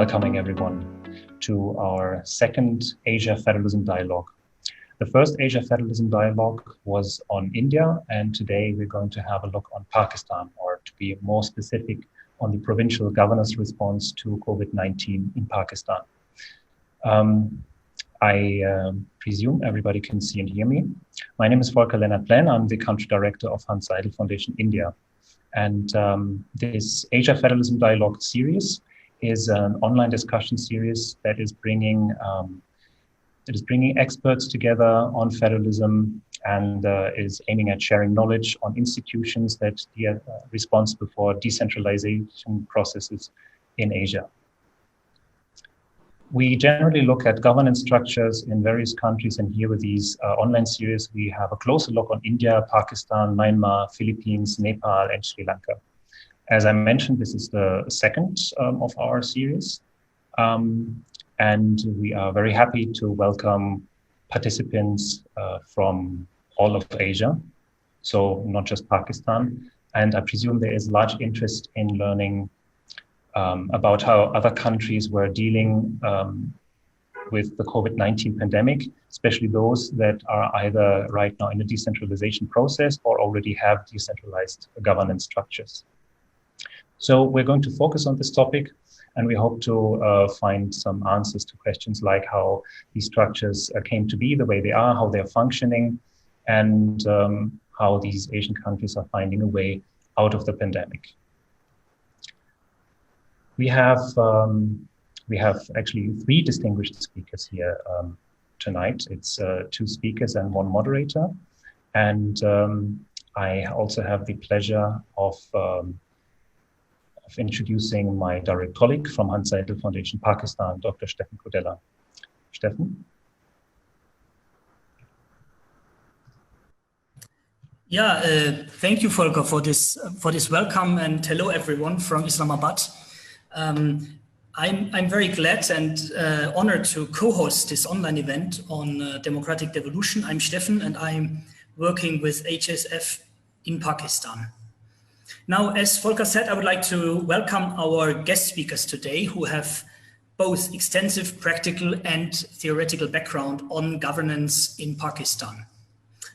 welcoming everyone to our second Asia Federalism Dialogue. The first Asia Federalism Dialogue was on India, and today we're going to have a look on Pakistan, or to be more specific, on the provincial governor's response to COVID-19 in Pakistan. I presume everybody can see and hear me. My name is Volker Lennart-Plen. I'm the country director of Hanns Seidel Foundation, India. And this Asia Federalism Dialogue series is an online discussion series that is bringing experts together on federalism and is aiming at sharing knowledge on institutions that are responsible for decentralization processes in Asia. We generally look at governance structures in various countries, and here with these online series, we have a closer look on India, Pakistan, Myanmar, Philippines, Nepal, and Sri Lanka. As I mentioned, this is the second of our series, and we are very happy to welcome participants from all of Asia, so not just Pakistan. And I presume there is large interest in learning about how other countries were dealing with the COVID-19 pandemic, especially those that are either right now in the decentralization process or already have decentralized governance structures. So we're going to focus on this topic, and we hope to find some answers to questions like how these structures came to be the way they are, how they're functioning, and how these Asian countries are finding a way out of the pandemic. We have actually three distinguished speakers here tonight. It's two speakers and one moderator. And I also have the pleasure of introducing my direct colleague from Hanns Seidel Foundation, Pakistan, Dr. Stefan Kodella. Stefan? Yeah, thank you, Volker, for this welcome, and hello everyone from Islamabad. I'm very glad and honored to co-host this online event on democratic devolution. I'm Stefan, and I'm working with HSF in Pakistan. Now, as Volker said, I would like to welcome our guest speakers today who have both extensive practical and theoretical background on governance in Pakistan.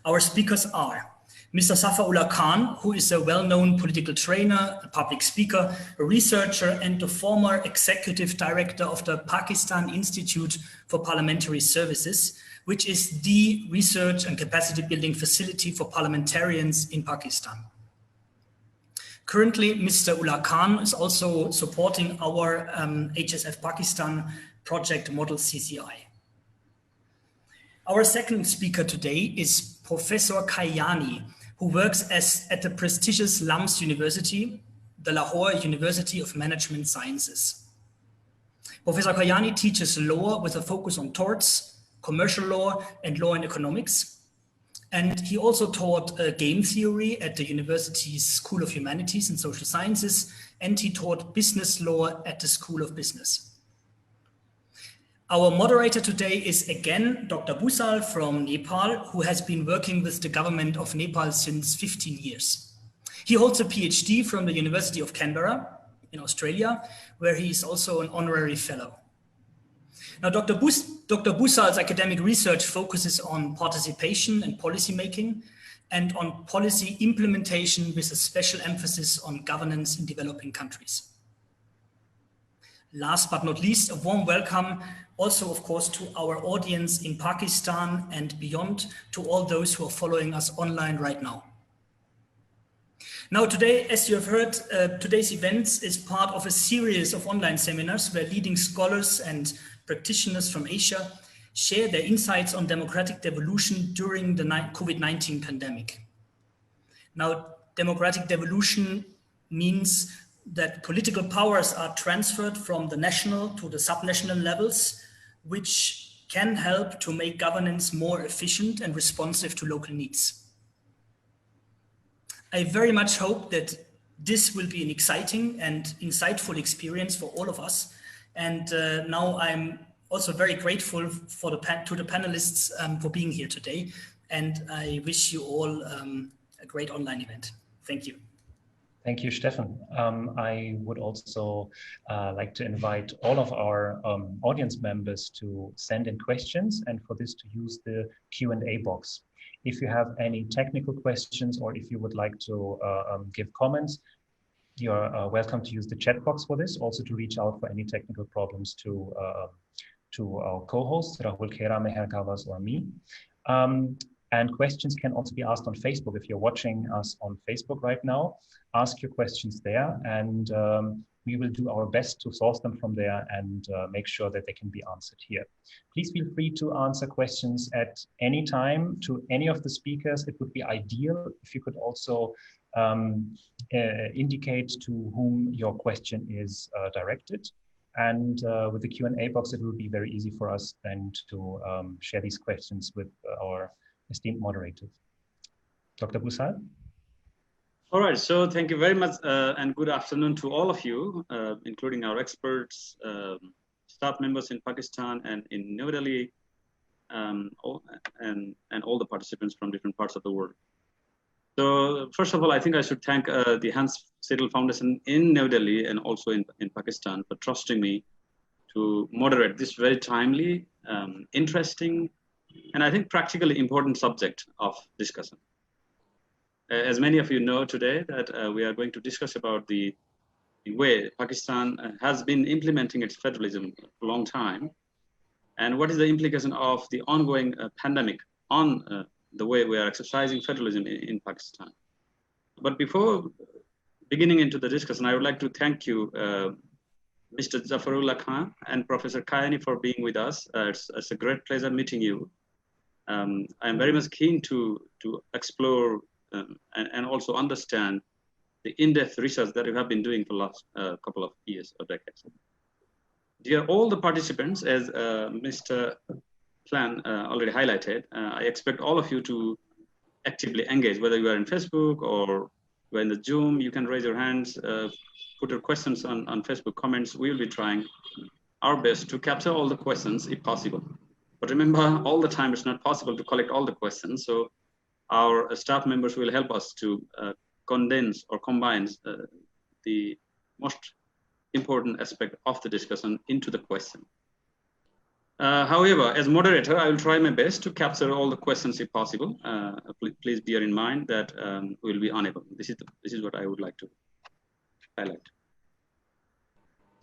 Our speakers are Mr. Zafar who is a well-known political trainer, a public speaker, a researcher, and the former executive director of the Pakistan Institute for Parliamentary Services, which is the research and capacity building facility for parliamentarians in Pakistan. Currently, Mr. Ullah Khan is also supporting our HSF Pakistan project model CCI. Our second speaker today is Professor Kayani, who works at the prestigious LUMS University, the Lahore University of Management Sciences. Professor Kayani teaches law with a focus on torts, commercial law, and law and economics. And he also taught game theory at the university's School of Humanities and Social Sciences, and he taught business law at the School of Business. Our moderator today is again Dr. Bhusal from Nepal, who has been working with the government of Nepal since 15 years. He holds a PhD from the University of Canberra in Australia, where he is also an honorary fellow. Now, Dr. Bhusal's academic research focuses on participation and policy making and on policy implementation with a special emphasis on governance in developing countries. Last but not least, a warm welcome also, of course, to our audience in Pakistan and beyond, to all those who are following us online right now. Now, today, as you have heard, today's event is part of a series of online seminars where leading scholars and practitioners from Asia share their insights on democratic devolution during the COVID-19 pandemic. Now, democratic devolution means that political powers are transferred from the national to the subnational levels, which can help to make governance more efficient and responsive to local needs. I very much hope that this will be an exciting and insightful experience for all of us. And now I'm also very grateful to the panelists for being here today. And I wish you all a great online event. Thank you. Thank you, Stefan. I would also like to invite all of our audience members to send in questions, and for this to use the Q&A box. If you have any technical questions or if you would like to give comments, you're welcome to use the chat box for this, also to reach out for any technical problems to our co-hosts, Rahul Khera, Meher Gavas, or me. And questions can also be asked on Facebook. If you're watching us on Facebook right now, ask your questions there, and we will do our best to source them from there and make sure that they can be answered here. Please feel free to answer questions at any time to any of the speakers. It would be ideal if you could also indicate to whom your question is directed. And with the Q&A box, it will be very easy for us then to share these questions with our esteemed moderators. Dr. Bhusal? All right, so thank you very much and good afternoon to all of you, including our experts, staff members in Pakistan and in New Delhi, and all the participants from different parts of the world. So first of all, I think I should thank the Hanns Seidel Foundation in New Delhi and also in Pakistan for trusting me to moderate this very timely, interesting, and I think practically important subject of discussion. As many of you know today that we are going to discuss about the way Pakistan has been implementing its federalism for a long time, and what is the implication of the ongoing pandemic on the way we are exercising federalism in Pakistan. But before beginning into the discussion, I would like to thank you, Mr. Zafar and Professor Kayani for being with us. It's a great pleasure meeting you. I'm very much keen to explore and also understand the in-depth research that you have been doing for the last couple of years or decades. Dear all the participants, as Mr. Plan already highlighted, I expect all of you to actively engage, whether you are in Facebook or you are in the Zoom, you can raise your hands, put your questions on Facebook comments. We will be trying our best to capture all the questions if possible. But remember, all the time it's not possible to collect all the questions. So our staff members will help us to condense or combine the most important aspect of the discussion into the question. However, as moderator, I will try my best to capture all the questions if possible. Please bear in mind that we will be unable. This is what I would like to highlight.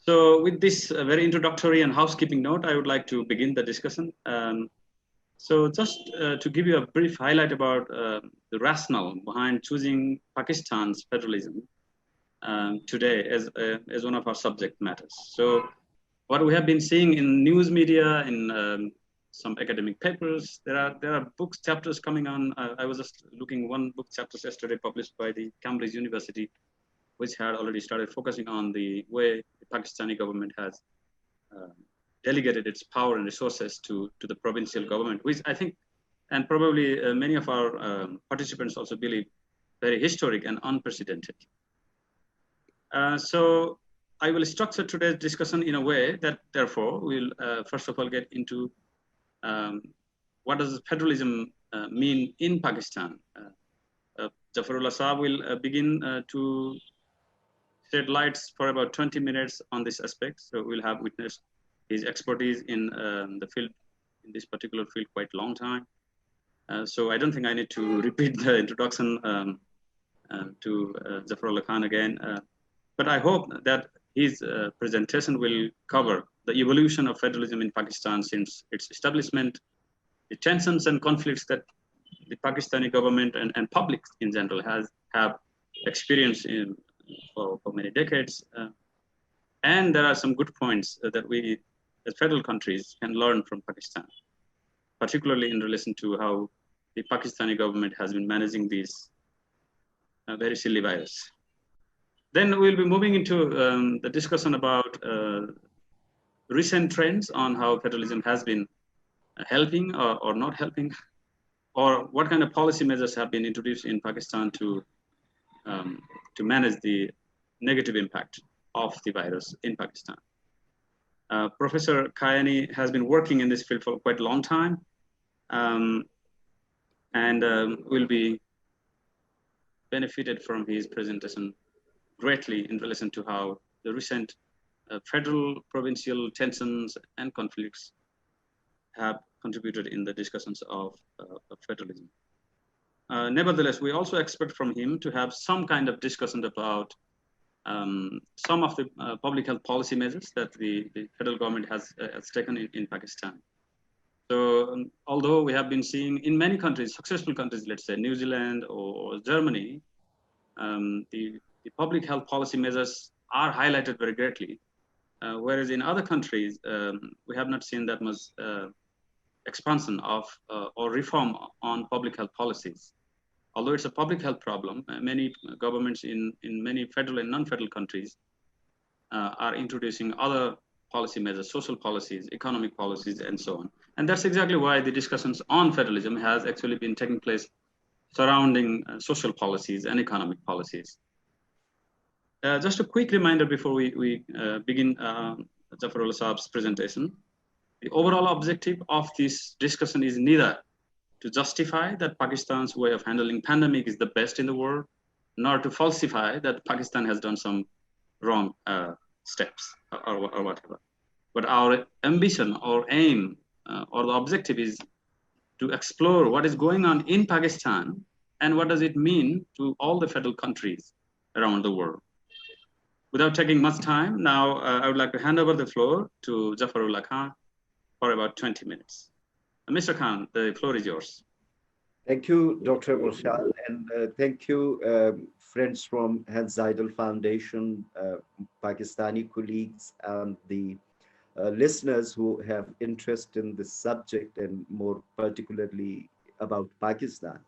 So with this very introductory and housekeeping note, I would like to begin the discussion. So just to give you a brief highlight about the rationale behind choosing Pakistan's federalism today as one of our subject matters. So what we have been seeing in news media, in some academic papers, there are book chapters coming on. I was just looking one book chapters yesterday published by the Cambridge University, which had already started focusing on the way the Pakistani government has delegated its power and resources to the provincial government, which I think, and probably many of our participants also believe, very historic and unprecedented. So I will structure today's discussion in a way that, therefore, we'll first of all get into what does federalism mean in Pakistan. Zafarullah Saab will begin to shed lights for about 20 minutes on this aspect. So we'll have witnessed his expertise in the field, in this particular field, quite a long time. So I don't think I need to repeat the introduction to Zafarullah Khan again. But I hope that his presentation will cover the evolution of federalism in Pakistan since its establishment, the tensions and conflicts that the Pakistani government and public in general have experienced for many decades. And there are some good points that we, as federal countries, can learn from Pakistan, particularly in relation to how the Pakistani government has been managing these very silly virus. Then we'll be moving into the discussion about recent trends on how federalism has been helping or not helping, or what kind of policy measures have been introduced in Pakistan to manage the negative impact of the virus in Pakistan. Professor Kayani has been working in this field for quite a long time, and will be benefited from his presentation greatly in relation to how the recent federal provincial tensions and conflicts have contributed in the discussions of federalism. Nevertheless, we also expect from him to have some kind of discussion about some of the public health policy measures that the federal government has taken in Pakistan. So although we have been seeing in many countries, successful countries, let's say New Zealand or Germany, the public health policy measures are highlighted very greatly, whereas in other countries, we have not seen that much expansion of or reform on public health policies. Although it's a public health problem, many governments in many federal and non-federal countries are introducing other policy measures, social policies, economic policies, and so on. And that's exactly why the discussions on federalism has actually been taking place surrounding social policies and economic policies. Just a quick reminder before we begin Zafar Saab's presentation. The overall objective of this discussion is neither to justify that Pakistan's way of handling pandemic is the best in the world, nor to falsify that Pakistan has done some wrong steps or whatever. But our ambition or aim or the objective is to explore what is going on in Pakistan and what does it mean to all the federal countries around the world. Without taking much time, now I would like to hand over the floor to Zafarullah Khan for about 20 minutes. Mr. Khan, the floor is yours. Thank you, Dr. Bhusal, and thank you, friends from Hanns Seidel Foundation, Pakistani colleagues, and the listeners who have interest in this subject and more particularly about Pakistan.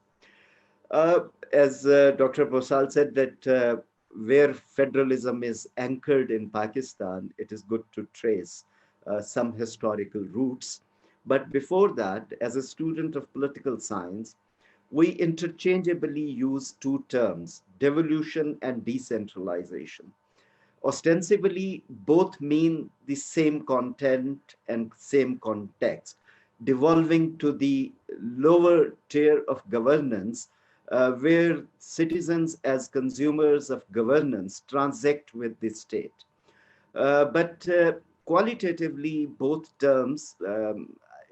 As Dr. Bhusal said, that where federalism is anchored in Pakistan, it is good to trace some historical roots. But before that, as a student of political science, we interchangeably use two terms, devolution and decentralization. Ostensibly, both mean the same content and same context, devolving to the lower tier of governance, where citizens as consumers of governance transact with the state. But qualitatively, both terms,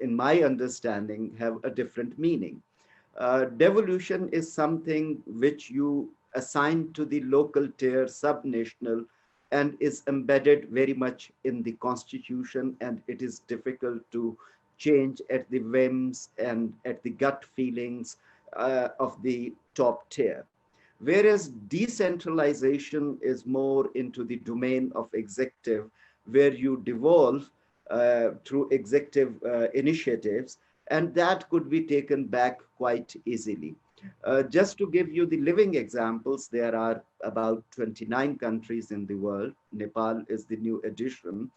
in my understanding, have a different meaning. Devolution is something which you assign to the local tier, subnational, and is embedded very much in the constitution, and it is difficult to change at the whims and at the gut feelings of the top tier. Whereas decentralization is more into the domain of executive, where you devolve through executive initiatives, and that could be taken back quite easily. Just to give you the living examples, there are about 29 countries in the world. Nepal is the new addition.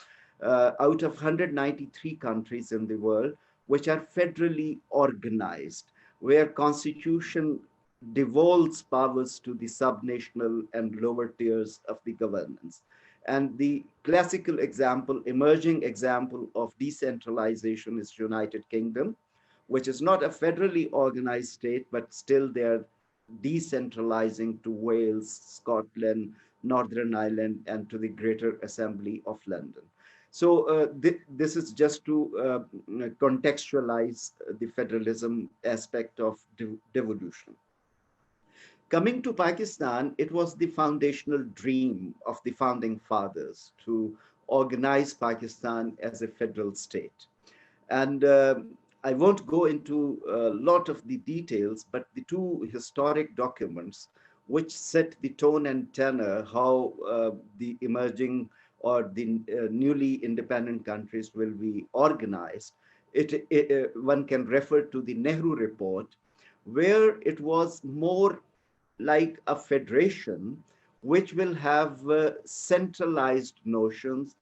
Out of 193 countries in the world, which are federally organized, where constitution devolves powers to the subnational and lower tiers of the governance. And the classical example, emerging example of decentralization is United Kingdom, which is not a federally organized state, but still they're decentralizing to Wales, Scotland, Northern Ireland, and to the Greater Assembly of London. So this is just to contextualize the federalism aspect of devolution. Coming to Pakistan, it was the foundational dream of the founding fathers to organize Pakistan as a federal state. And I won't go into a lot of the details, but the two historic documents which set the tone and tenor how the emerging or the newly independent countries will be organized. One can refer to the Nehru report, where it was more like a federation, which will have centralized notions,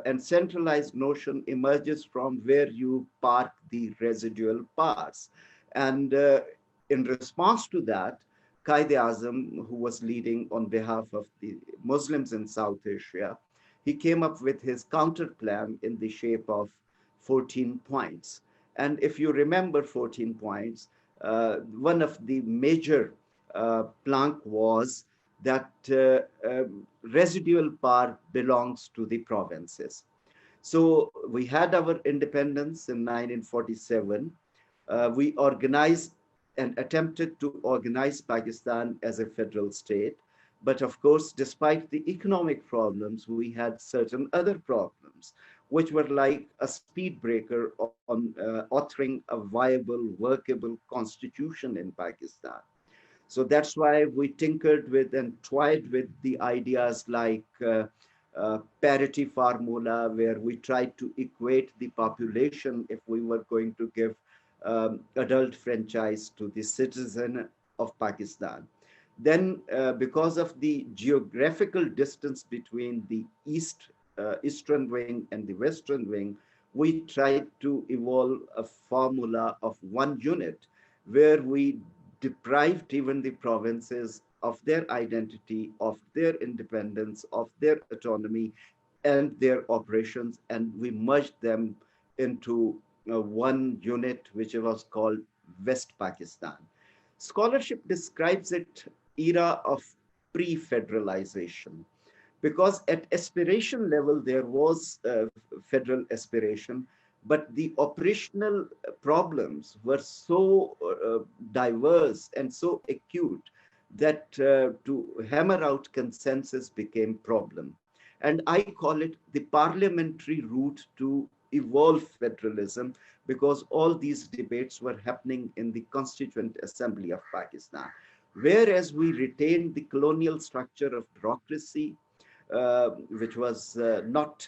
and centralized notion emerges from where you park the residual parts. And in response to that, Quaid-e-Azam, who was leading on behalf of the Muslims in South Asia, he came up with his counter plan in the shape of 14 points. And if you remember 14 points, one of the major plank was that residual power belongs to the provinces. So we had our independence in 1947. We organized and attempted to organize Pakistan as a federal state. But of course, despite the economic problems, we had certain other problems, which were like a speed breaker on authoring a viable, workable constitution in Pakistan. So that's why we tinkered with and toyed with the ideas like parity formula, where we tried to equate the population if we were going to give adult franchise to the citizen of Pakistan. Then, because of the geographical distance between the eastern wing and the western wing, we tried to evolve a formula of one unit where we deprived even the provinces of their identity, of their independence, of their autonomy, and their operations, and we merged them into one unit, which was called West Pakistan. Scholarship describes it era of pre-federalization, because at aspiration level there was federal aspiration, but the operational problems were so diverse and so acute that to hammer out consensus became problem. And I call it the parliamentary route to evolve federalism, because all these debates were happening in the Constituent Assembly of Pakistan. Whereas we retained the colonial structure of bureaucracy, which was not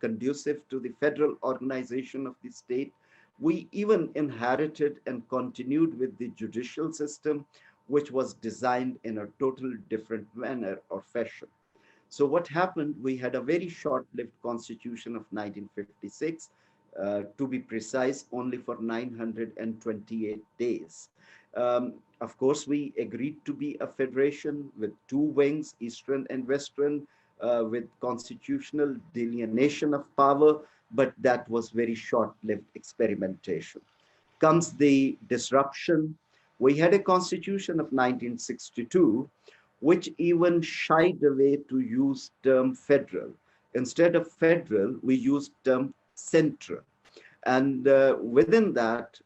conducive to the federal organization of the state. We even inherited and continued with the judicial system, which was designed in a total different manner or fashion. So what happened, we had a very short-lived constitution of 1956, to be precise, only for 928 days. Of course, we agreed to be a federation with two wings, Eastern and Western, with constitutional delineation of power, but that was very short-lived experimentation. Comes the disruption. We had a constitution of 1962, which even shied away to use term federal. Instead of federal, we used term central. And within that,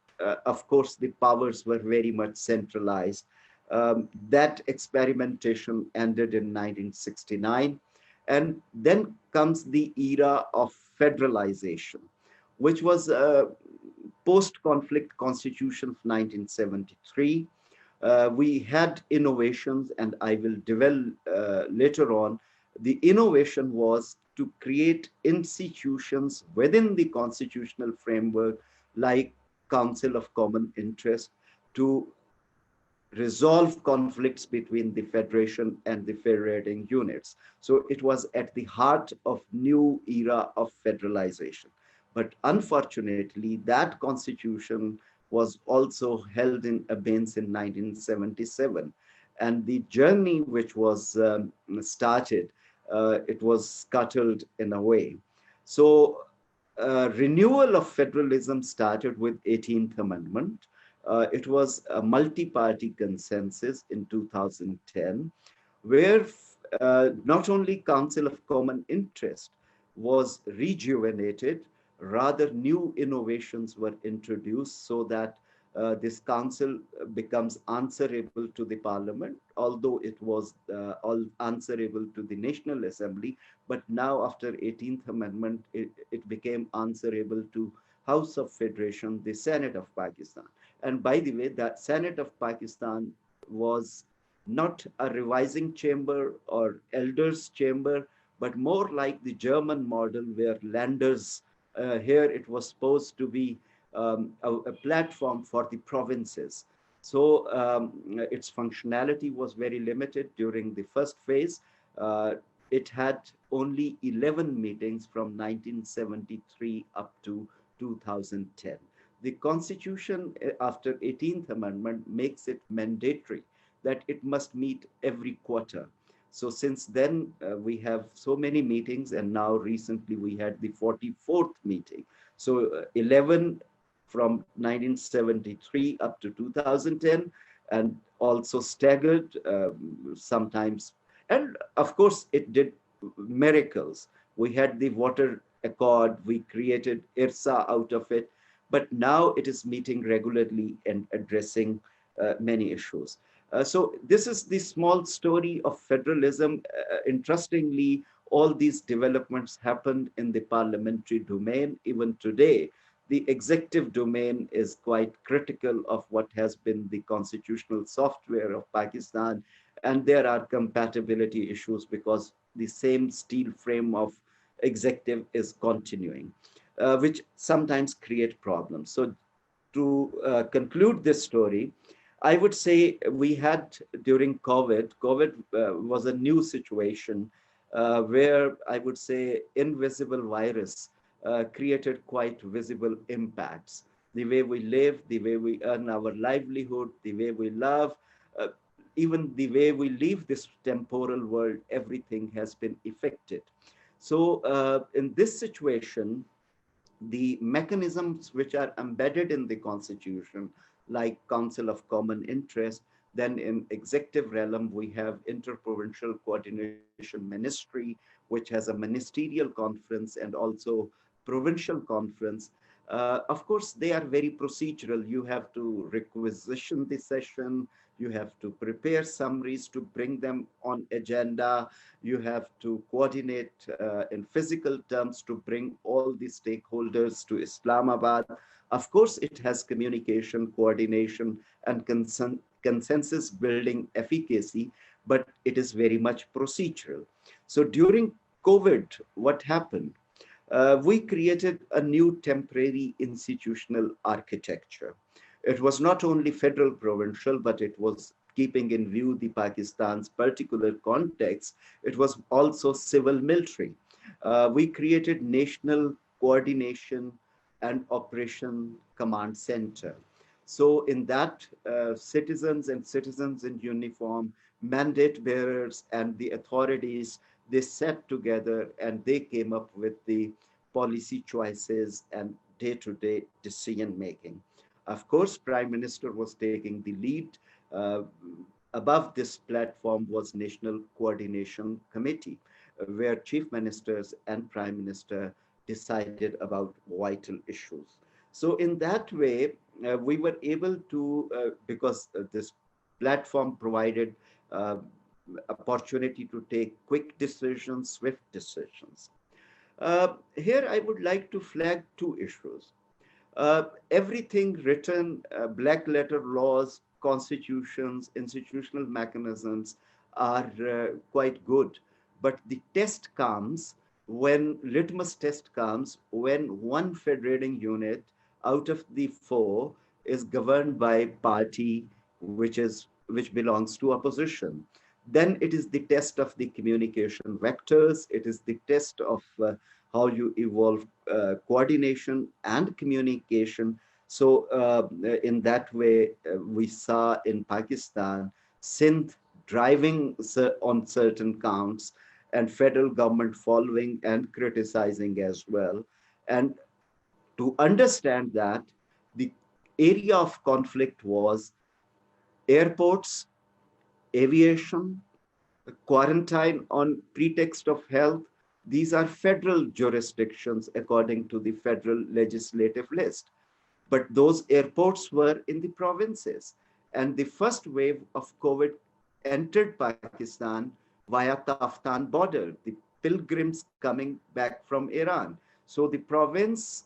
of course, the powers were very much centralized. That experimentation ended in 1969. And then comes the era of federalization, which was a post-conflict constitution of 1973. We had innovations, and I will dwell later on. The innovation was to create institutions within the constitutional framework, like Council of Common Interest, to resolve conflicts between the federation and the federating units. So it was at the heart of new era of federalization. But unfortunately, that constitution was also held in abeyance in 1977. And the journey which was started, it was scuttled in a way. So renewal of federalism started with 18th Amendment. It was a multi-party consensus in 2010, where not only Council of Common Interest was rejuvenated, rather new innovations were introduced so that this council becomes answerable to the parliament, although it was all answerable to the National Assembly. But now after 18th Amendment, it became answerable to House of Federation, the Senate of Pakistan. And by the way, that Senate of Pakistan was not a revising chamber or elders chamber, but more like the German model, where Landers, here it was supposed to be a platform for the provinces. So its functionality was very limited during the first phase. It had only 11 meetings from 1973 up to 2010. The Constitution after 18th Amendment makes it mandatory that it must meet every quarter. So since then, we have so many meetings, and now recently we had the 44th meeting. So 11 from 1973 up to 2010, and also staggered, sometimes And of course, it did miracles. We had the water accord, we created IRSA out of it, but now it is meeting regularly and addressing many issues. So this is the small story of federalism. Interestingly, all these developments happened in the parliamentary domain. Even today, the executive domain is quite critical of what has been the constitutional software of Pakistan. And there are compatibility issues because the same steel frame of executive is continuing, which sometimes create problems. So to conclude this story, I would say we had during COVID was a new situation where I would say invisible virus created quite visible impacts. The way we live, the way we earn our livelihood, the way we love, uh, even the way we leave this temporal world, everything has been affected. So in this situation, the mechanisms which are embedded in the constitution, like Council of Common Interest, then in executive realm, we have Interprovincial Coordination Ministry, which has a ministerial conference and also provincial conference. Of course, they are very procedural. You have to requisition the session, you have to prepare summaries to bring them on agenda, you have to coordinate in physical terms to bring all the stakeholders to Islamabad. Of course, it has communication, coordination, and consensus building efficacy, but it is very much procedural. So during COVID, what happened? We created a new temporary institutional architecture. It was not only federal provincial, but it was keeping in view the Pakistan's particular context. It was also civil military. We created National Coordination and Operation Command Center. So in that, citizens in uniform, mandate bearers, and the authorities, they sat together and they came up with the policy choices and day-to-day decision making. Of course, Prime Minister was taking the lead. Uh, Above this platform was National Coordination Committee, where chief ministers and prime minister decided about vital issues. So in that way, we were able to, because this platform provided uh, opportunity to take quick decisions, swift decisions. Here I would like to flag two issues. Everything written, black letter laws, constitutions, institutional mechanisms are quite good. But the test comes when, litmus test comes when one federating unit out of the four is governed by party which belongs to opposition. Then it is the test of the communication vectors. It is the test of how you evolve coordination and communication. So in that way, we saw in Pakistan, Sindh driving on certain counts and federal government following and criticizing as well. And to understand that, the area of conflict was airports, aviation, quarantine on pretext of health. These are federal jurisdictions according to the federal legislative list. But those airports were in the provinces. And the first wave of COVID entered Pakistan via Taftan border, the pilgrims coming back from Iran. So the province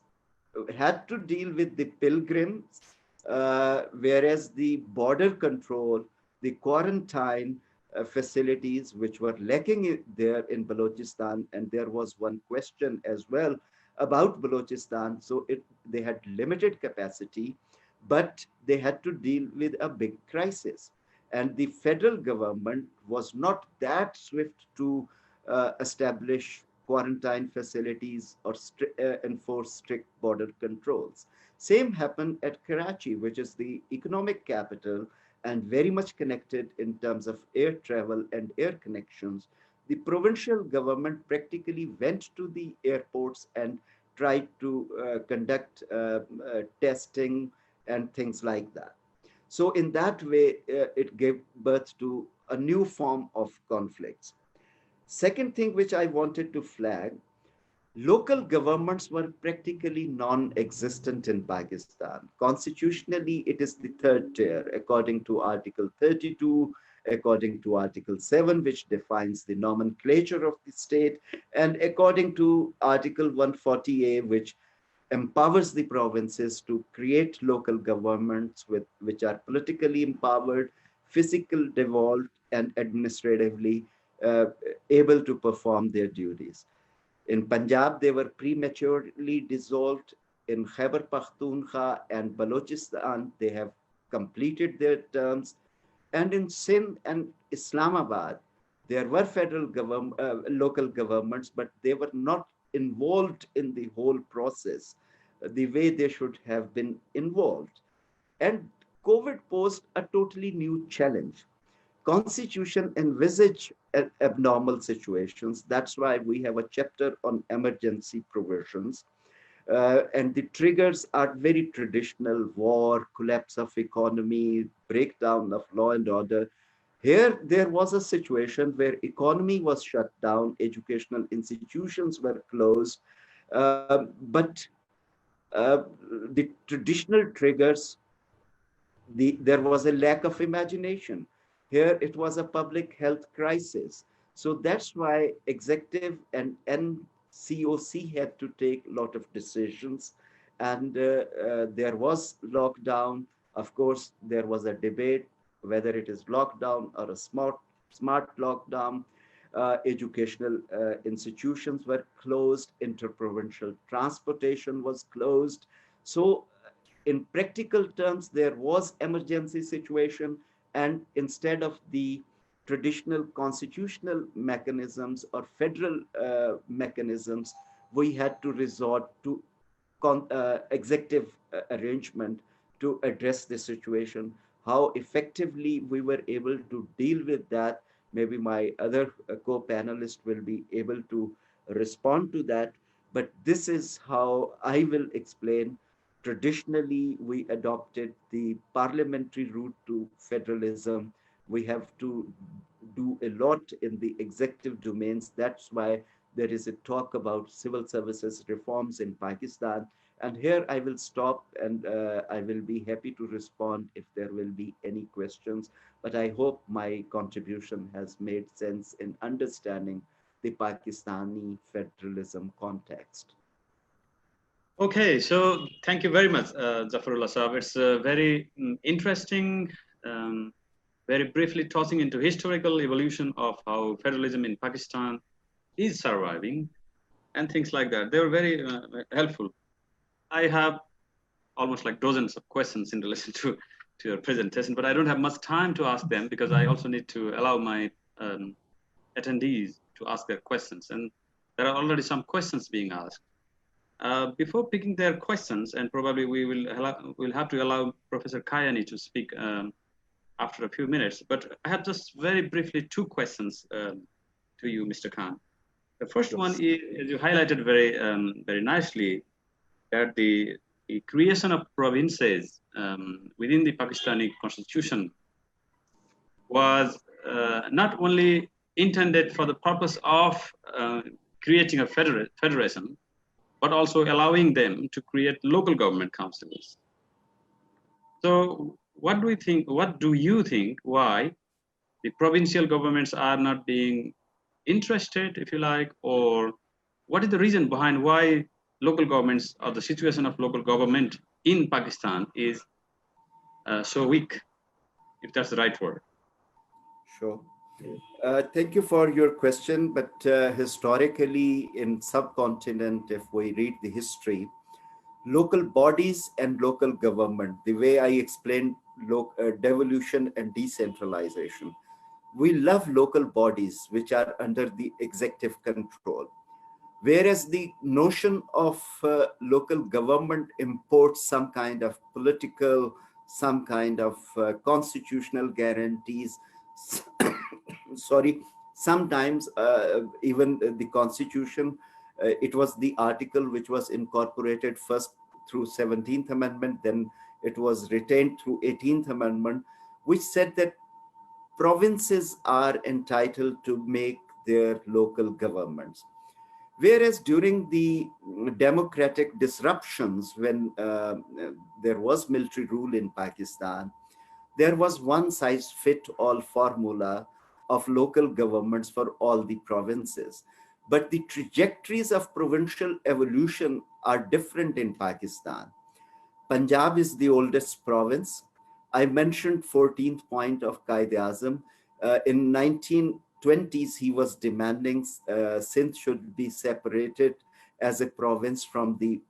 had to deal with the pilgrims, whereas the border control, the quarantine facilities, which were lacking there in Balochistan, and there was one question as well about Balochistan. So they had limited capacity, but they had to deal with a big crisis. And the federal government was not that swift to establish quarantine facilities or enforce strict border controls. Same happened at Karachi, which is the economic capital and very much connected in terms of air travel and air connections. The provincial government practically went to the airports and tried to conduct testing and things like that. So in that way, it gave birth to a new form of conflicts. Second thing which I wanted to flag, local governments were practically non-existent in Pakistan. Constitutionally, it is the third tier, according to Article 32, according to Article 7, which defines the nomenclature of the state, and according to Article 140A, which empowers the provinces to create local governments which are politically empowered, physically devolved, and administratively able to perform their duties. In Punjab, they were prematurely dissolved. In Khyber Pakhtunkhwa and Balochistan, they have completed their terms. And in Sindh and Islamabad, there were local governments, but they were not involved in the whole process the way they should have been involved. And COVID posed a totally new challenge. Constitution envisage abnormal situations. That's why we have a chapter on emergency provisions. And the triggers are very traditional: war, collapse of economy, breakdown of law and order. Here, there was a situation where economy was shut down, educational institutions were closed, but the traditional triggers, there was a lack of imagination. Here, it was a public health crisis. So that's why executive and NCOC had to take a lot of decisions. And there was lockdown. Of course, there was a debate whether it is lockdown or a smart lockdown. Educational institutions were closed. Interprovincial transportation was closed. So in practical terms, there was emergency situation. And instead of the traditional constitutional mechanisms or federal mechanisms, we had to resort to executive arrangement to address the situation. How effectively we were able to deal with that, maybe my other co-panelists will be able to respond to that. But this is how I will explain. Traditionally, we adopted the parliamentary route to federalism. We have to do a lot in the executive domains. That's why there is a talk about civil services reforms in Pakistan. And here I will stop, and I will be happy to respond if there will be any questions. But I hope my contribution has made sense in understanding the Pakistani federalism context. Okay, so thank you very much, Zafarullah Saab. It's very interesting, very briefly tossing into historical evolution of how federalism in Pakistan is surviving and things like that. They were very helpful. I have almost like dozens of questions in relation to your presentation, but I don't have much time to ask them because I also need to allow my attendees to ask their questions. And there are already some questions being asked. Before picking their questions, and probably we'll have to allow Professor Kayani to speak after a few minutes, but I have just very briefly two questions to you, Mr. Khan. The first one is, as you highlighted very nicely, that the creation of provinces within the Pakistani constitution was not only intended for the purpose of creating a federation, but also allowing them to create local government councils. So what do you think why the provincial governments are not being interested, if you like, or what is the reason behind why local governments or the situation of local government in Pakistan is so weak, if that's the right word? Sure. Thank you for your question. But historically, in subcontinent, if we read the history, local bodies and local government, the way I explained devolution and decentralization, we love local bodies which are under the executive control. Whereas the notion of local government imports some kind of political, some kind of constitutional guarantees. Sorry, sometimes even the constitution, it was the article which was incorporated first through 17th Amendment, then it was retained through 18th Amendment, which said that provinces are entitled to make their local governments. Whereas during the democratic disruptions, when there was military rule in Pakistan, there was one size fit all formula of local governments for all the provinces. But the trajectories of provincial evolution are different in Pakistan. Punjab is the oldest province. I mentioned 14th point of Qaid-e-Azam. In 1920s, he was demanding Sindh should be separated as a province from the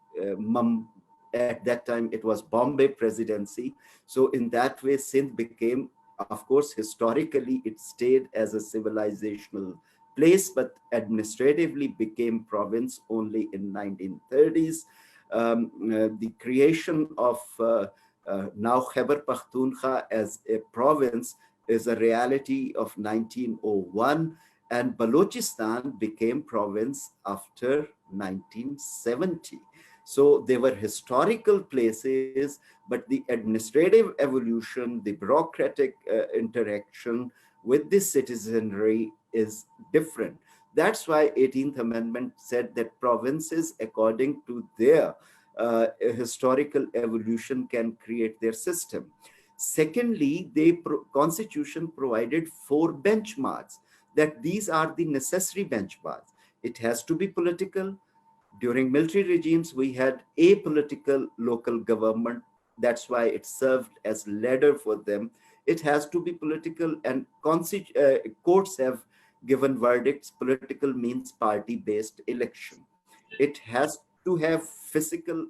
at that time it was Bombay Presidency. So in that way, Sindh became, of course, historically it stayed as a civilizational place, but administratively became province only in 1930s. The creation of now Khyber Pakhtunkhwa as a province is a reality of 1901, and Balochistan became province after 1970. So they were historical places, but the administrative evolution, the bureaucratic interaction with the citizenry is different. That's why 18th Amendment said that provinces, according to their historical evolution, can create their system. Secondly, the Constitution provided 4 benchmarks, that these are the necessary benchmarks. It has to be political. During military regimes, we had apolitical local government. That's why it served as ladder for them. It has to be political, and courts have given verdicts. Political means party-based election. It has to have physical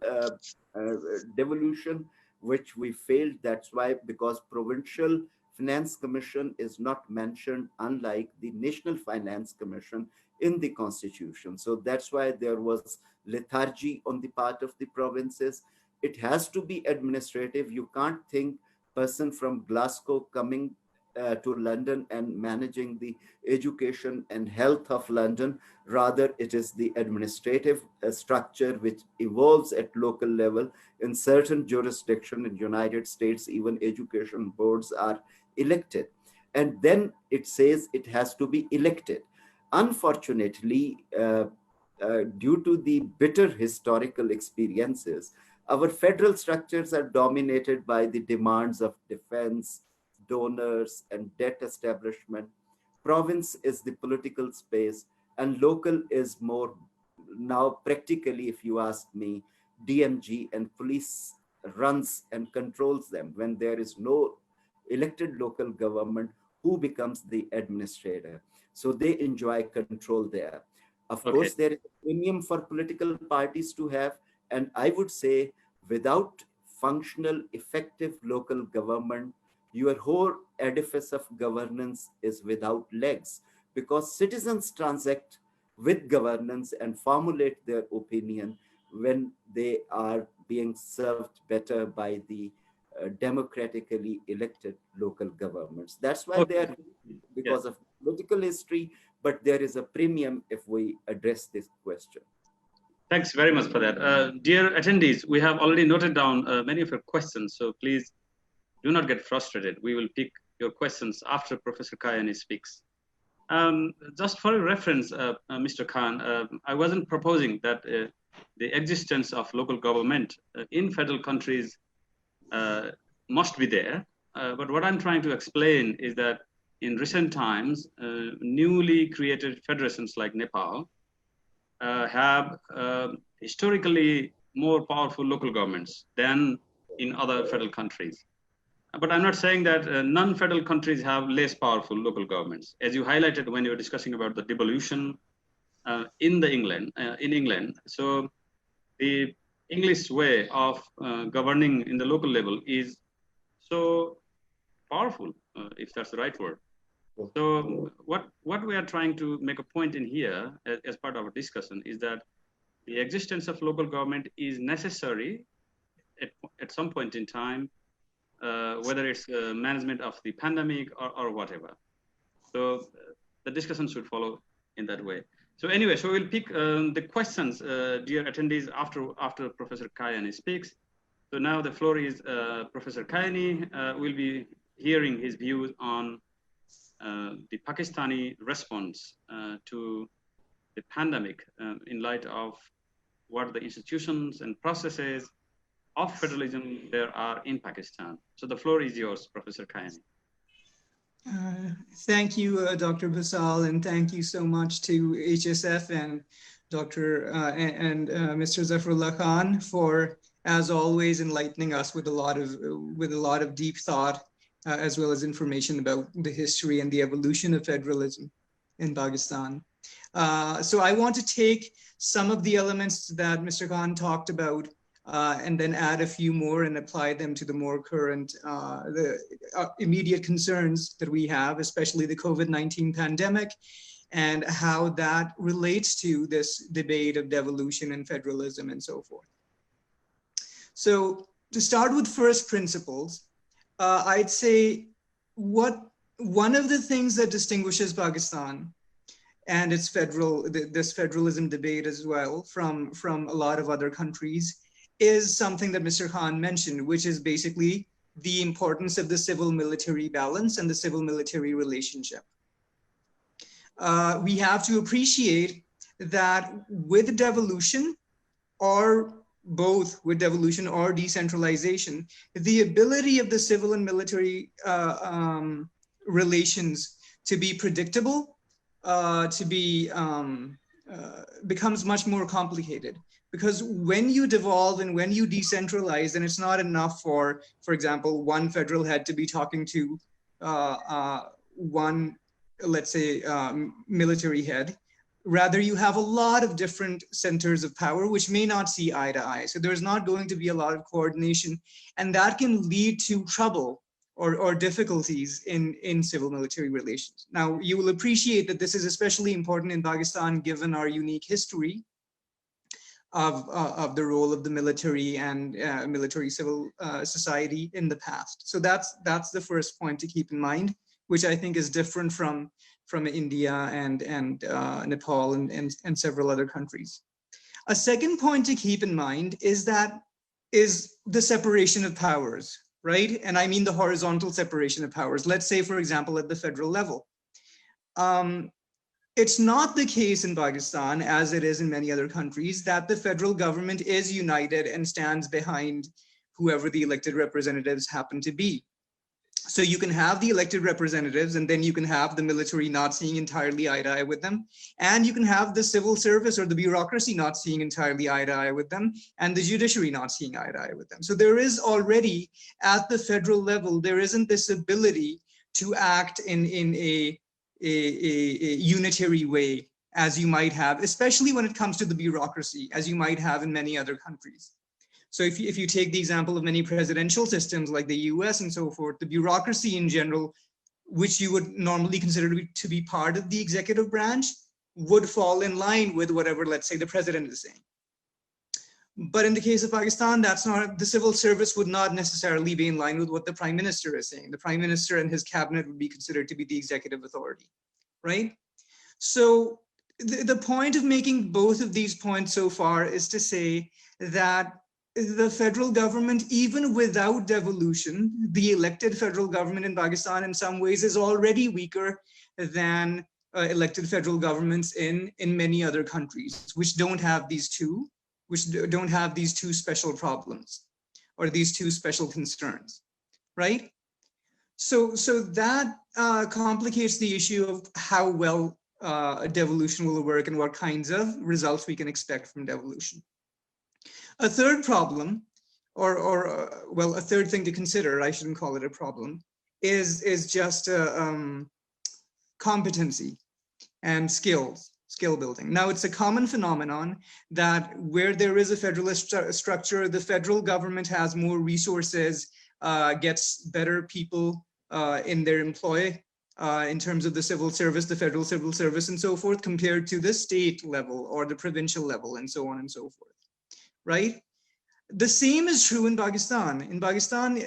devolution, which we failed. That's why, because Provincial Finance Commission is not mentioned, unlike the National Finance Commission in the Constitution. So that's why there was lethargy on the part of the provinces. It has to be administrative. You can't think person from Glasgow coming to London and managing the education and health of London. Rather, it is the administrative structure which evolves at local level. In certain jurisdictions in the United States, even education boards are elected. And then it says it has to be elected. Unfortunately, due to the bitter historical experiences, our federal structures are dominated by the demands of defense, donors, and debt establishment. Province is the political space, and local is more now practically, if you ask me, DMG and police runs and controls them. When there is no elected local government, who becomes the administrator? So they enjoy control there. Of course, there is a premium for political parties to have, and I would say without functional, effective local government, your whole edifice of governance is without legs, because citizens transact with governance and formulate their opinion when they are being served better by the democratically elected local governments. That's why they are, because of political history, but there is a premium if we address this question. Thanks very much for that. Dear attendees, we have already noted down many of your questions, so please do not get frustrated. We will pick your questions after Professor Kayani speaks. Just for a reference, Mr. Khan, I wasn't proposing that the existence of local government in federal countries must be there. But what I'm trying to explain is that in recent times, newly created federations like Nepal have historically more powerful local governments than in other federal countries. But I'm not saying that non-federal countries have less powerful local governments. As you highlighted when you were discussing about the devolution in England, so the English way of governing in the local level is so powerful, if that's the right word. So what we are trying to make a point in here as part of our discussion is that the existence of local government is necessary at some point in time, whether it's management of the pandemic or whatever. So the discussion should follow in that way. So anyway, so we'll pick the questions, dear attendees, after Professor Kayani speaks. So now the floor is Professor Kayani. We'll be hearing his views on the Pakistani response to the pandemic in light of what the institutions and processes of federalism there are in Pakistan. So the floor is yours, Professor Kayani. Thank you, Dr. Bhusal, and thank you so much to HSF and Dr. Mr. Zafar Khan for, as always, enlightening us with a lot of deep thought, as well as information about the history and the evolution of federalism in Pakistan. So I want to take some of the elements that Mr. Khan talked about and then add a few more and apply them to the more current, immediate concerns that we have, especially the COVID-19 pandemic, and how that relates to this debate of devolution and federalism and so forth. So to start with first principles, I'd say one of the things that distinguishes Pakistan and its this federalism debate as well from a lot of other countries is something that Mr. Khan mentioned, which is basically the importance of the civil-military balance and the civil-military relationship. We have to appreciate that with devolution, or both with devolution or decentralization, the ability of the civil and military relations to be predictable, becomes much more complicated. Because when you devolve and when you decentralize, then it's not enough for example, one federal head to be talking to one, let's say, military head. Rather, you have a lot of different centers of power which may not see eye to eye. So there's not going to be a lot of coordination, and that can lead to trouble or difficulties in civil military relations. Now, you will appreciate that this is especially important in Pakistan, given our unique history of the role of the military and military civil society in the past. So that's the first point to keep in mind, which I think is different from India and Nepal and several other countries. A second point to keep in mind is the separation of powers, right? And I mean the horizontal separation of powers. Let's say, for example, at the federal level. It's not the case in Pakistan, as it is in many other countries, that the federal government is united and stands behind whoever the elected representatives happen to be. So you can have the elected representatives, and then you can have the military not seeing entirely eye to eye with them. And you can have the civil service or the bureaucracy not seeing entirely eye to eye with them, and the judiciary not seeing eye to eye with them. So there is already, at the federal level, there isn't this ability to act in a unitary way, as you might have, especially when it comes to the bureaucracy, as you might have in many other countries. So if you take the example of many presidential systems like the US and so forth, the bureaucracy in general, which you would normally consider to be part of the executive branch, would fall in line with whatever, let's say, the president is saying. But in the case of Pakistan, that's not, the civil service would not necessarily be in line with what the prime minister is saying. The prime minister and his cabinet would be considered to be the executive authority, right? So the point of making both of these points so far is to say that the federal government, even without devolution, the elected federal government in Pakistan in some ways is already weaker than elected federal governments in many other countries, which don't have these two special problems or these two special concerns, right? So that complicates the issue of how well devolution will work and what kinds of results we can expect from devolution. A third problem, well, a third thing to consider, I shouldn't call it a problem, is just competency and skill building. Now, it's a common phenomenon that where there is a federalist structure, the federal government has more resources, gets better people in their employ in terms of the civil service, the federal civil service and so forth, compared to the state level or the provincial level and so on and so forth, right? The same is true in Pakistan. In Pakistan,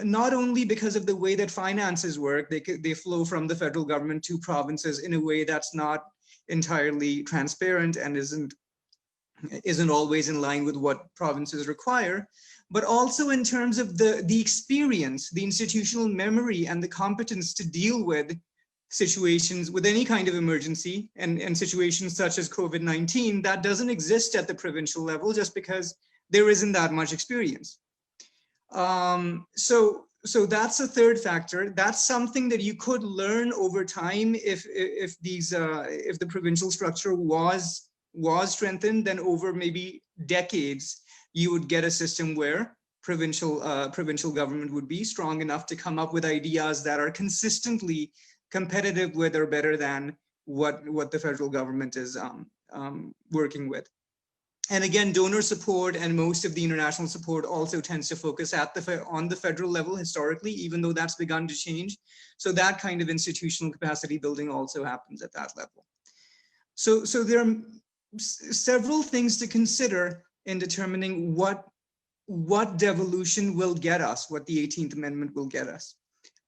not only because of the way that finances work, they flow from the federal government to provinces in a way that's not entirely transparent and isn't always in line with what provinces require, but also in terms of the experience, the institutional memory and the competence to deal with situations, with any kind of emergency and situations such as COVID-19, that doesn't exist at the provincial level just because there isn't that much experience. So that's a third factor. That's something that you could learn over time if the provincial structure was strengthened. Then over maybe decades, you would get a system where provincial government would be strong enough to come up with ideas that are consistently competitive with or better than what the federal government is working with. And again, donor support and most of the international support also tends to focus on the federal level historically, even though that's begun to change. So that kind of institutional capacity building also happens at that level. So there are several things to consider in determining what devolution will get us, what the 18th Amendment will get us.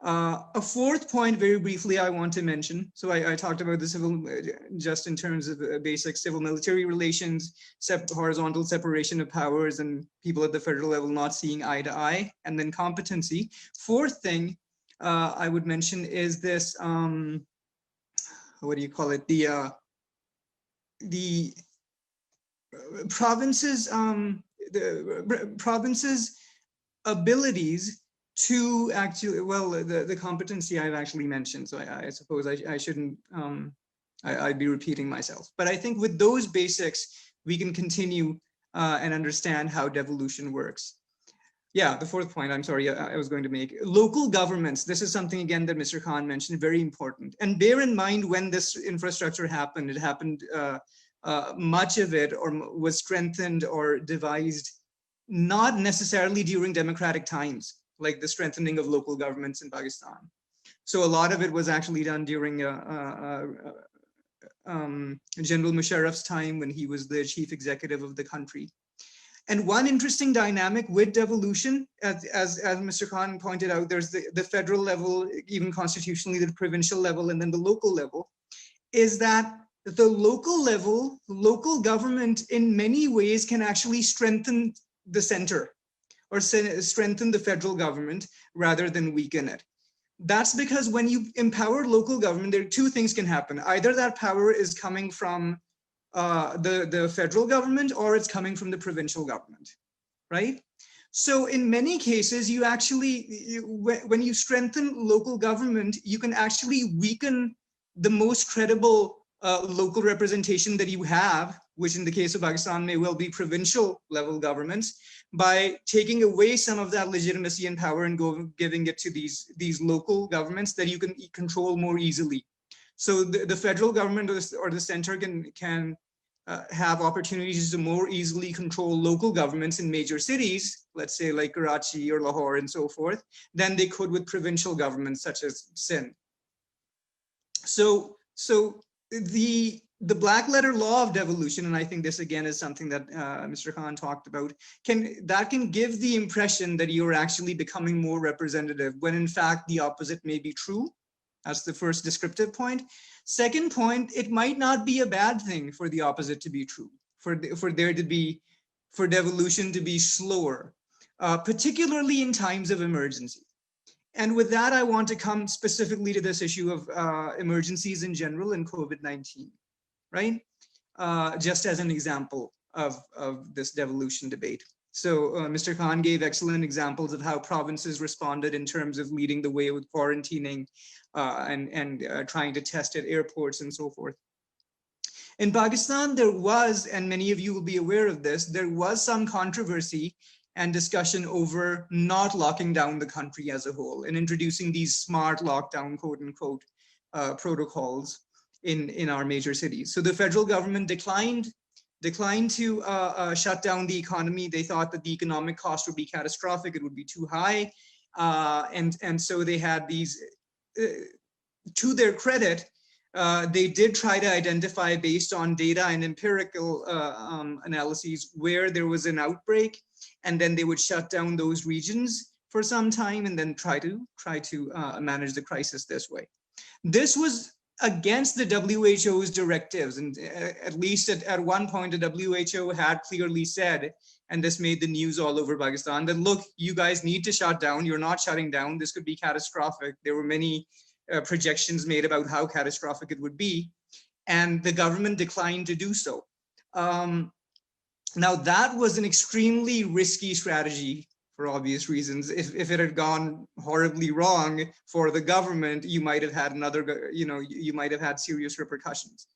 A fourth point, very briefly, I want to mention. So I talked about the civil, just in terms of basic civil-military relations, horizontal separation of powers, and people at the federal level not seeing eye to eye, and then competency. Fourth thing I would mention is this, what do you call it? The provinces' abilities to actually, well, the competency I've actually mentioned, so I suppose I shouldn't, I'd be repeating myself. But I think with those basics, we can continue and understand how devolution works. Yeah, the fourth point, I'm sorry, I was going to make. Local governments, this is something, again, that Mr. Khan mentioned, very important. And bear in mind, when this infrastructure happened, it happened, much of it was strengthened or devised, not necessarily during democratic times, like the strengthening of local governments in Pakistan. So a lot of it was actually done during General Musharraf's time, when he was the chief executive of the country. And one interesting dynamic with devolution, as Mr. Khan pointed out, there's the federal level, even constitutionally, the provincial level, and then the local level, is that the local level, local government in many ways can actually strengthen the center, or strengthen the federal government rather than weaken it. That's because when you empower local government, there are two things can happen. Either that power is coming from the federal government, or it's coming from the provincial government, right? So in many cases, you actually, when you strengthen local government, you can actually weaken the most credible local representation that you have, which in the case of Pakistan may well be provincial level governments, by taking away some of that legitimacy and power and giving it to these local governments that you can control more easily. So the federal government or the center can have opportunities to more easily control local governments in major cities, let's say like Karachi or Lahore and so forth, than they could with provincial governments such as Sindh. So the black letter law of devolution, and I think this again is something that Mr. Khan talked about, can give the impression that you're actually becoming more representative, when in fact the opposite may be true. That's the first descriptive point. Second point, it might not be a bad thing for the opposite to be true, for devolution to be slower, particularly in times of emergency. And with that, I want to come specifically to this issue of emergencies in general and COVID-19, right? Just as an example of this devolution debate. So Mr. Khan gave excellent examples of how provinces responded in terms of leading the way with quarantining and trying to test at airports and so forth. In Pakistan, there was, and many of you will be aware of this, there was some controversy and discussion over not locking down the country as a whole and introducing these smart lockdown, quote unquote, protocols in our major cities. So the federal government declined to shut down the economy. They thought that the economic cost would be catastrophic, it would be too high. And so they had these, to their credit, they did try to identify based on data and empirical analyses where there was an outbreak, and then they would shut down those regions for some time and then try to manage the crisis this way. This was against the WHO's directives, and at least at one point the WHO had clearly said, and this made the news all over Pakistan, that look, you guys need to shut down, you're not shutting down, this could be catastrophic. There were many projections made about how catastrophic it would be, and the government declined to do so. Now that was an extremely risky strategy for obvious reasons. If it had gone horribly wrong for the government, you might have had another, you might have had serious repercussions.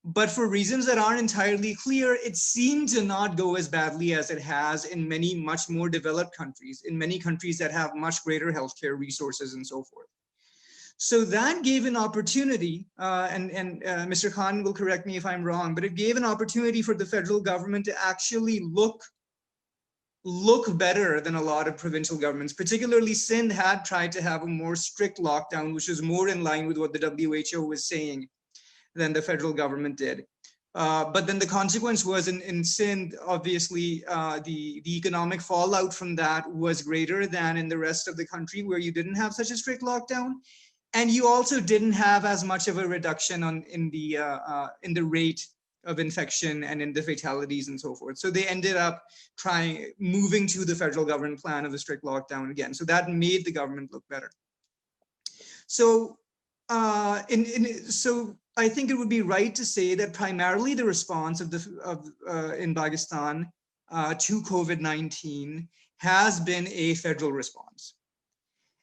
But for reasons that aren't entirely clear, it seemed to not go as badly as it has in many much more developed countries, in many countries that have much greater healthcare resources and so forth. So that gave an opportunity, and Mr. Khan will correct me if I'm wrong, but it gave an opportunity for the federal government to actually look better than a lot of provincial governments. Particularly Sindh had tried to have a more strict lockdown, which was more in line with what the WHO was saying than the federal government did. But then the consequence was in Sindh, obviously, the economic fallout from that was greater than in the rest of the country where you didn't have such a strict lockdown. And you also didn't have as much of a reduction in the rate of infection and in the fatalities and so forth. So they ended up moving to the federal government plan of a strict lockdown again. So that made the government look better. So so I think it would be right to say that primarily the response in Pakistan to COVID-19 has been a federal response.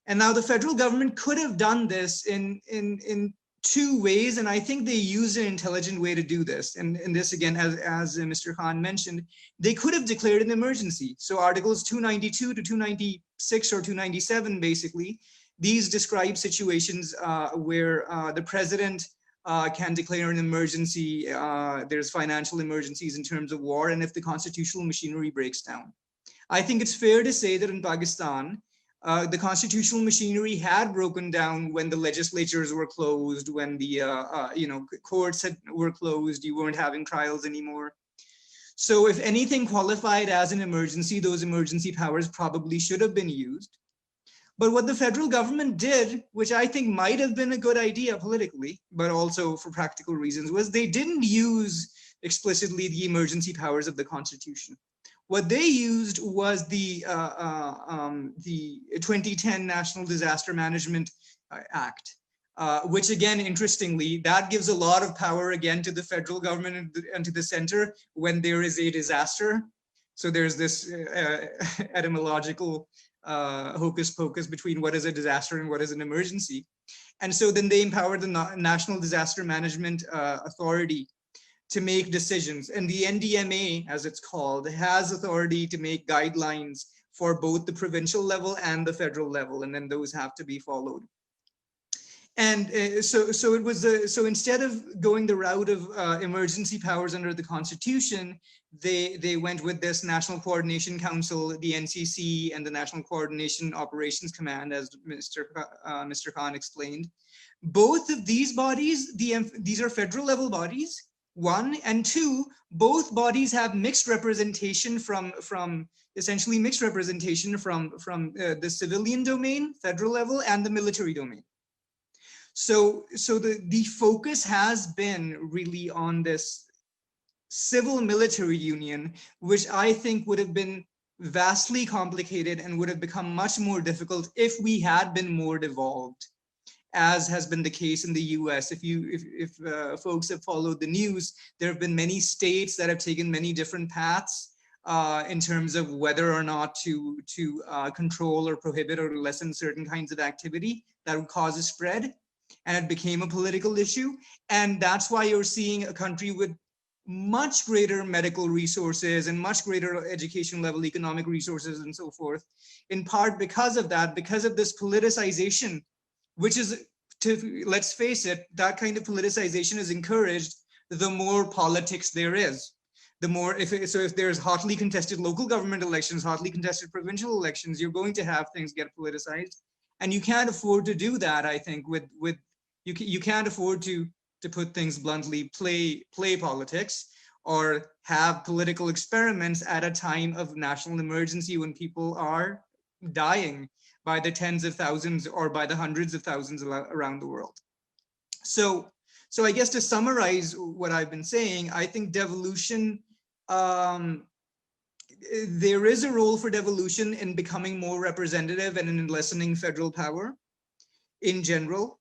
And now the federal government could have done this in two ways, and I think they used an intelligent way to do this. And this, again, as Mr. Khan mentioned, they could have declared an emergency. So Articles 292 to 296 or 297, basically, these describe situations where the president can declare an emergency. There's financial emergencies in terms of war, and if the constitutional machinery breaks down. I think it's fair to say that in Pakistan, the constitutional machinery had broken down when the legislatures were closed, when the courts were closed, you weren't having trials anymore. So if anything qualified as an emergency, those emergency powers probably should have been used. But what the federal government did, which I think might have been a good idea politically, but also for practical reasons, was they didn't use explicitly the emergency powers of the Constitution. What they used was the 2010 National Disaster Management Act, which again, interestingly, that gives a lot of power again to the federal government and to the center when there is a disaster. So there's this etymological hocus pocus between what is a disaster and what is an emergency. And so then they empowered the National Disaster Management Authority to make decisions. And the NDMA, as it's called, has authority to make guidelines for both the provincial level and the federal level, and then those have to be followed. And so instead of going the route of emergency powers under the Constitution, they went with this National Coordination Council, the NCC, and the National Coordination Operations Command, as Mr. Khan explained. Both of these bodies, these are federal level bodies. One, and two, both bodies have mixed representation essentially mixed representation from the civilian domain, federal level, and the military domain. So the focus has been really on this civil military union, which I think would have been vastly complicated and would have become much more difficult if we had been more devolved, as has been the case in the US. If folks have followed the news, there have been many states that have taken many different paths in terms of whether or not to control or prohibit or lessen certain kinds of activity that would cause a spread. And it became a political issue. And that's why you're seeing a country with much greater medical resources and much greater education level, economic resources and so forth, in part because of that, because of this politicization, which is, let's face it, that kind of politicization is encouraged the more politics there is. The more, if there's hotly contested local government elections, hotly contested provincial elections, you're going to have things get politicized. And you can't afford to do that, I think, you can't afford to put things bluntly, play politics or have political experiments at a time of national emergency when people are dying by the tens of thousands or by the hundreds of thousands around the world. So I guess to summarize what I've been saying, I think devolution, there is a role for devolution in becoming more representative and in lessening federal power in general.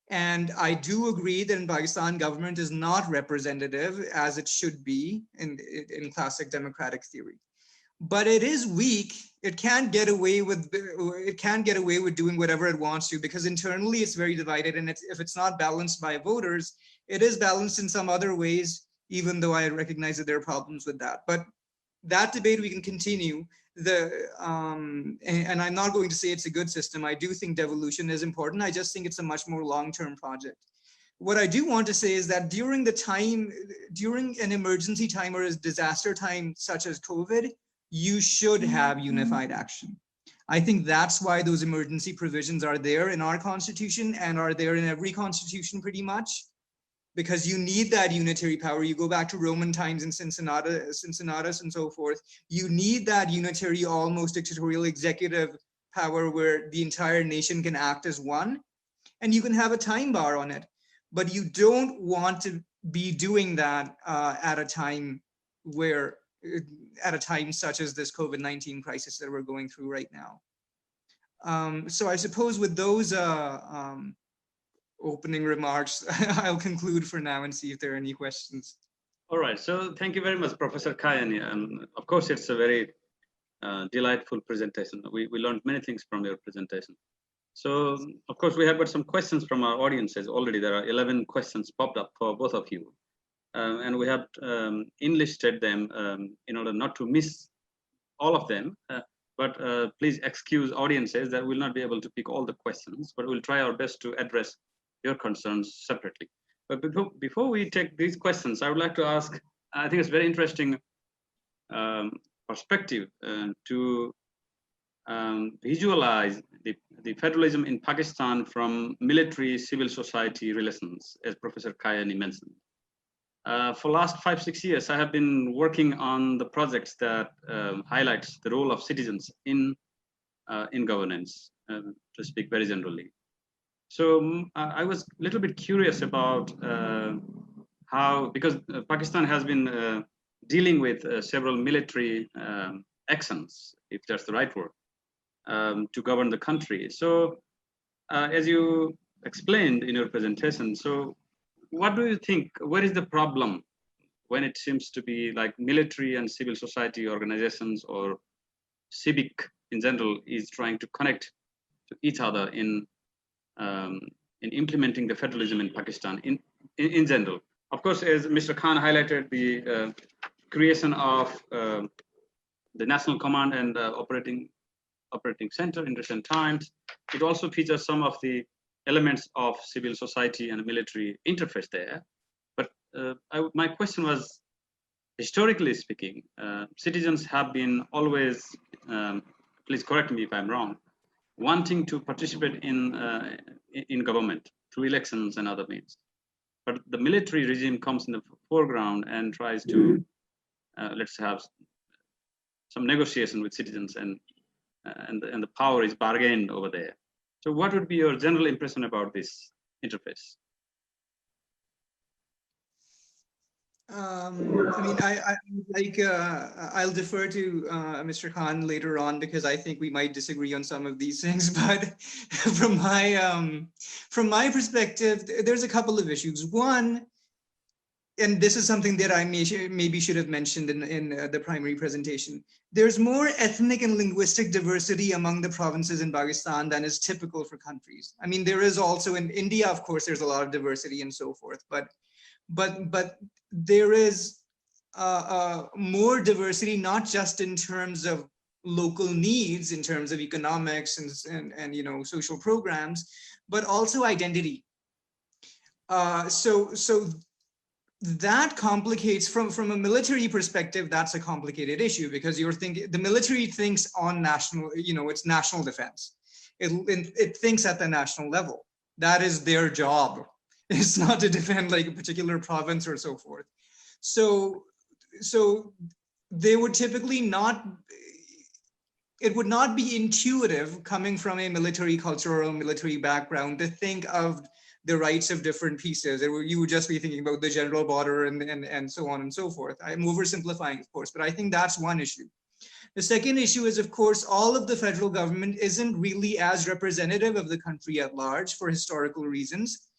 And I do agree that in Pakistan, government is not representative as it should be in classic democratic theory. But it is weak. It can't get away with doing whatever it wants to, because internally it's very divided, and if it's not balanced by voters, it is balanced in some other ways, even though I recognize that there are problems with that. But that debate we can continue. And I'm not going to say it's a good system. I do think devolution is important. I just think it's a much more long-term project. What I do want to say is that during an emergency time or a disaster time such as COVID, you should have unified action. I think that's why those emergency provisions are there in our constitution and are there in every constitution pretty much, because you need that unitary power. You go back to Roman times in Cincinnatus and so forth. You need that unitary, almost dictatorial executive power where the entire nation can act as one, and you can have a time bar on it. But you don't want to be doing that at a time such as this COVID-19 crisis that we're going through right now. So I suppose with those opening remarks, I'll conclude for now and see if there are any questions. All right, so thank you very much, Professor Kayani. Of course, it's a very delightful presentation. We learned many things from your presentation. So, of course, we have got some questions from our audiences already. There are 11 questions popped up for both of you. And we have enlisted them in order not to miss all of them. But please excuse audiences that will not be able to pick all the questions, but we'll try our best to address your concerns separately. But before we take these questions, I would like to ask, I think it's very interesting perspective to visualize the federalism in Pakistan from military civil society relations, as Professor Kayani mentioned. For last 5-6 years, I have been working on the projects that highlights the role of citizens in governance, to speak very generally. So I was a little bit curious about how, because Pakistan has been dealing with several military actions, if that's the right word, to govern the country. So as you explained in your presentation, so what do you think, where is the problem when it seems to be like military and civil society organizations or civic in general is trying to connect to each other in implementing the federalism in Pakistan in general? Of course, as Mr. Khan highlighted, the creation of the National Command and Operating Center in recent times, it also features some of the elements of civil society and military interface there. But my question was, historically speaking, citizens have been always, please correct me if I'm wrong, wanting to participate in government through elections and other means. But the military regime comes in the foreground and tries to, let's have some negotiation with citizens, and the power is bargained over there. So what would be your general impression about this interface? I mean, I'll defer to Mr. Khan later on, because I think we might disagree on some of these things. But from my perspective, there's a couple of issues. One, and this is something that I maybe should have mentioned in the primary presentation, there's more ethnic and linguistic diversity among the provinces in Pakistan than is typical for countries. I mean, there is also in India, of course, there's a lot of diversity and so forth, but there is more diversity, not just in terms of local needs, in terms of economics and social programs, but also identity. So that complicates, from a military perspective, that's a complicated issue, because the military thinks on national, it's national defense. It thinks at the national level. That is their job. It's not to defend like a particular province or so forth. So they would typically it would not be intuitive coming from a military culture or a military background to think of the rights of different pieces. You would just be thinking about the general border and so on and so forth. I'm oversimplifying, of course, but I think that's one issue. The second issue is, of course, all of the federal government isn't really as representative of the country at large for historical reasons.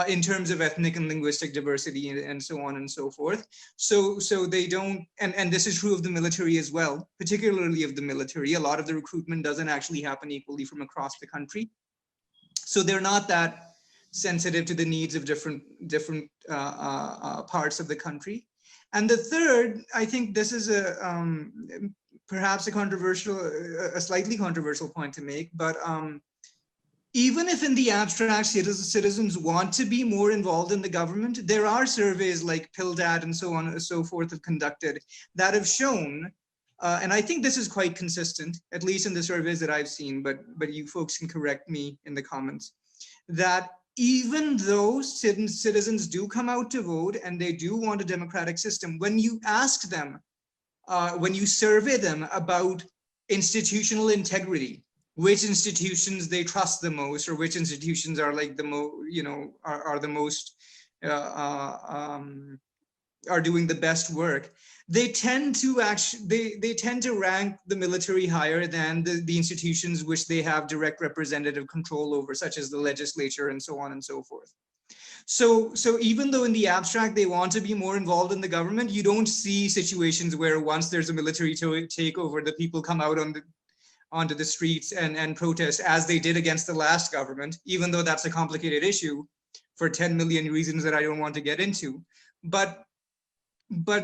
in terms of ethnic and linguistic diversity and so on and so forth. So they don't, and this is true of the military as well, particularly of the military. A lot of the recruitment doesn't actually happen equally from across the country. So they're not that sensitive to the needs of different parts of the country. And the third, I think this is perhaps a slightly controversial point to make, but even if in the abstract citizens want to be more involved in the government, there are surveys like PILDAT and so on and so forth have conducted that have shown, and I think this is quite consistent, at least in the surveys that I've seen, but you folks can correct me in the comments, that even though citizens do come out to vote and they do want a democratic system, when you ask them, when you survey them about institutional integrity, which institutions they trust the most, or which institutions are like the most, are the most, are doing the best work, they tend to they tend to rank the military higher than the institutions which they have direct representative control over, such as the legislature and so on and so forth. So even though in the abstract they want to be more involved in the government, you don't see situations where once there's a military takeover, the people come out onto the streets and protest as they did against the last government, even though that's a complicated issue for 10 million reasons that I don't want to get into. But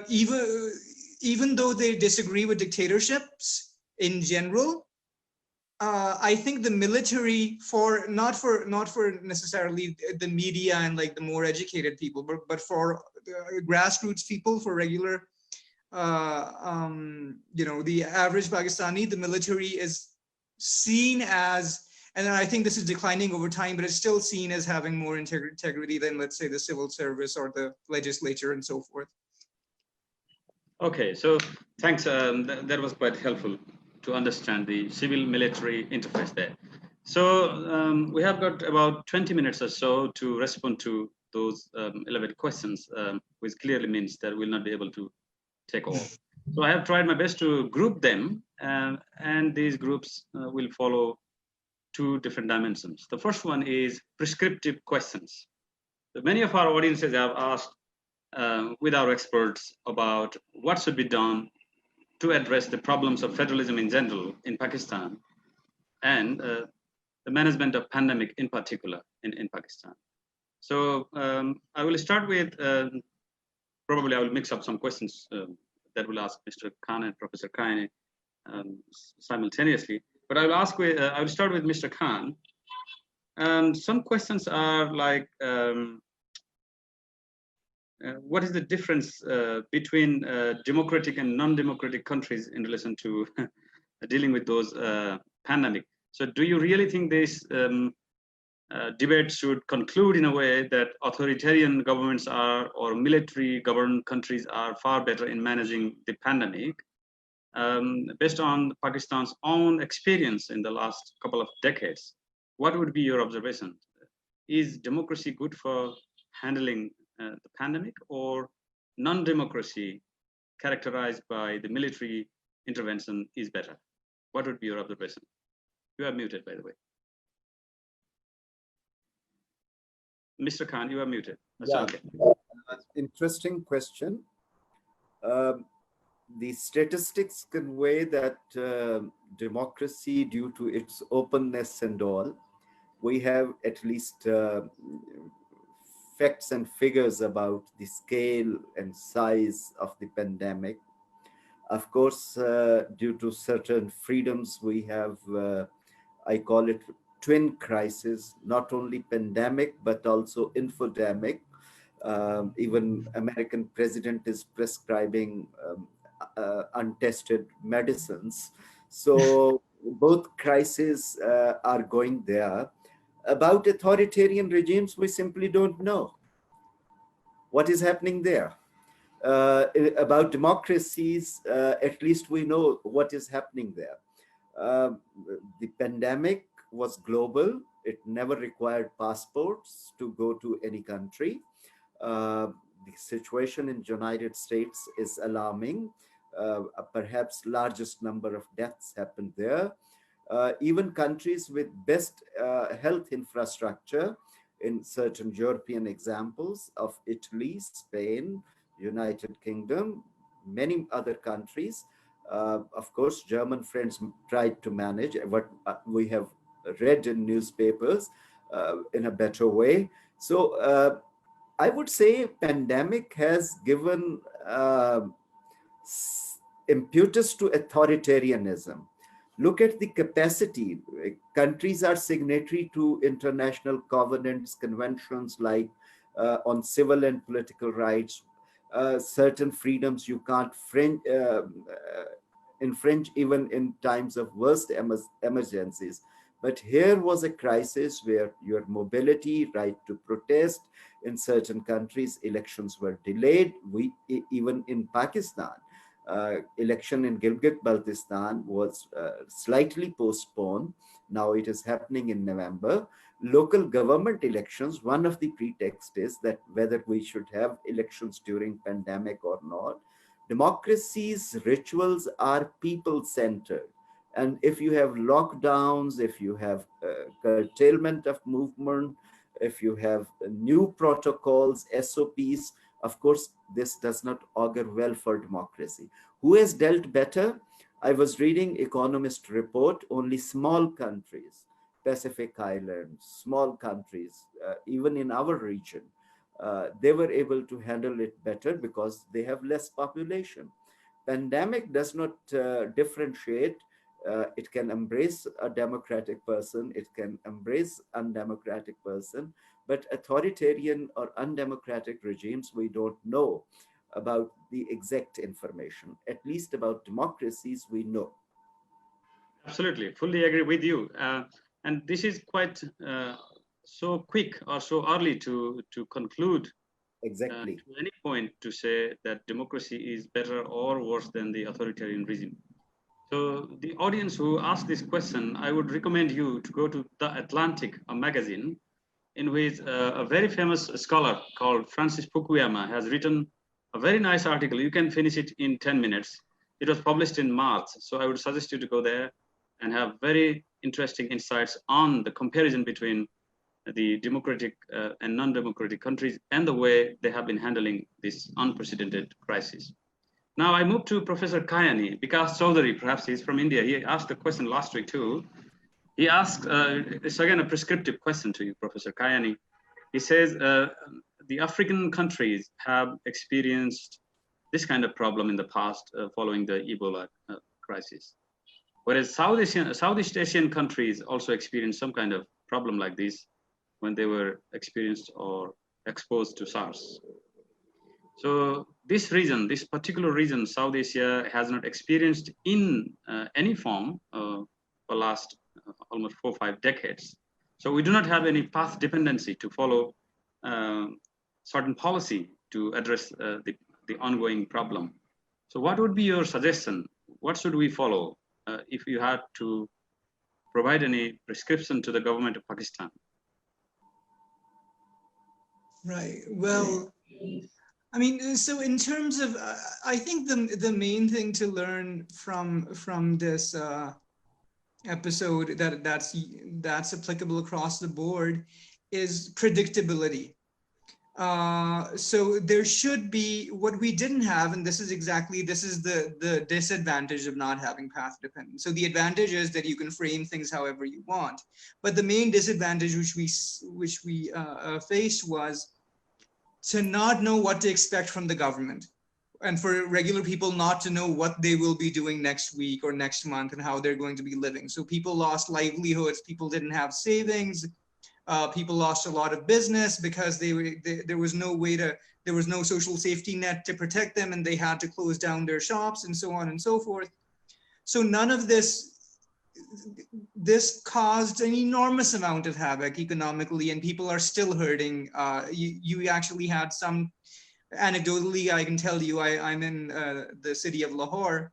even though they disagree with dictatorships in general, I think the military, not for necessarily the media and like the more educated people, but for grassroots people, for regular, the average Pakistani, the military is seen as, and I think this is declining over time, but it's still seen as having more integrity than, let's say, the civil service or the legislature and so forth. Okay, so thanks. That was quite helpful to understand the civil-military interface there. So we have got about 20 minutes or so to respond to those 11 questions, which clearly means that we'll not be able to take all. So I have tried my best to group them, and these groups will follow two different dimensions. The first one is prescriptive questions. So many of our audiences have asked with our experts about what should be done to address the problems of federalism in general in Pakistan and the management of pandemic in particular in Pakistan. So I will start with, probably I will mix up some questions that will ask Mr. Khan and Professor Kayani simultaneously. But I will start with Mr. Khan. Some questions are like, what is the difference between democratic and non-democratic countries in relation to dealing with those pandemic? So do you really think this debate should conclude in a way that authoritarian governments or military governed countries are far better in managing the pandemic? Based on Pakistan's own experience in the last couple of decades, what would be your observation? Is democracy good for handling the pandemic, or non-democracy characterized by the military intervention is better? What would be your observation? You are muted, by the way. Mr. Khan, you are muted. Yeah. Okay. Interesting question. The statistics convey that democracy, due to its openness and all, we have at least facts and figures about the scale and size of the pandemic. Of course, due to certain freedoms, we have, I call it twin crisis, not only pandemic, but also infodemic. Even American president is prescribing untested medicines. So both crises are going there. About authoritarian regimes, we simply don't know what is happening there. About democracies, at least we know what is happening there. The pandemic was global. It never required passports to go to any country. The situation in the United States is alarming. Perhaps largest number of deaths happened there. Even countries with best health infrastructure, in certain European examples of Italy, Spain, United Kingdom, many other countries. Of course, German friends tried to manage what we have read in newspapers in a better way. So I would say pandemic has given impetus to authoritarianism. Look at the capacity. Countries are signatory to international covenants, conventions like on civil and political rights. Certain freedoms you can't infringe even in times of worst emergencies. But here was a crisis where your mobility, right to protest, in certain countries, elections were delayed. Even in Pakistan, election in Gilgit-Baltistan was slightly postponed. Now it is happening in November. Local government elections, one of the pretexts is that whether we should have elections during pandemic or not. Democracy's rituals are people-centered. And if you have lockdowns, if you have curtailment of movement, if you have new protocols, SOPs, of course, this does not augur well for democracy. Who has dealt better? I was reading Economist report, only small countries, Pacific Islands, small countries, even in our region, they were able to handle it better because they have less population. Pandemic does not differentiate. It can embrace a democratic person, it can embrace undemocratic person, but authoritarian or undemocratic regimes, we don't know about the exact information. At least about democracies, we know. Absolutely, fully agree with you. And this is quite so quick or so early to conclude Exactly. to any point to say that democracy is better or worse than the authoritarian regime. So the audience who asked this question, I would recommend you to go to The Atlantic, a magazine, in which a very famous scholar called Francis Fukuyama has written a very nice article. You can finish it in 10 minutes. It was published in March. So I would suggest you to go there and have very interesting insights on the comparison between the democratic and non-democratic countries and the way they have been handling this unprecedented crisis. Now I move to Professor Kayani. Vikas Chaudhary, perhaps he's from India. He asked the question last week too. He asked, it's again a prescriptive question to you, Professor Kayani. He says, the African countries have experienced this kind of problem in the past following the Ebola crisis. Whereas Southeast Asian countries also experienced some kind of problem like this when they were experienced or exposed to SARS. So this region, this particular region, South Asia, has not experienced in any form for the last almost 4 or 5 decades. So we do not have any path dependency to follow certain policy to address the ongoing problem. So what would be your suggestion? What should we follow if you had to provide any prescription to the government of Pakistan? Right. Well, I mean, so in terms of, I think the main thing to learn from this episode that's applicable across the board is predictability. So there should be, what we didn't have, and this is the disadvantage of not having path dependence. So the advantage is that you can frame things however you want, but the main disadvantage which we faced was to not know what to expect from the government, and for regular people not to know what they will be doing next week or next month and how they're going to be living. So people lost livelihoods, people didn't have savings, people lost a lot of business because there was no social safety net to protect them, and they had to close down their shops and so on and so forth. So none of this caused an enormous amount of havoc economically, and people are still hurting. You actually had some, anecdotally, I can tell you, I'm in the city of Lahore,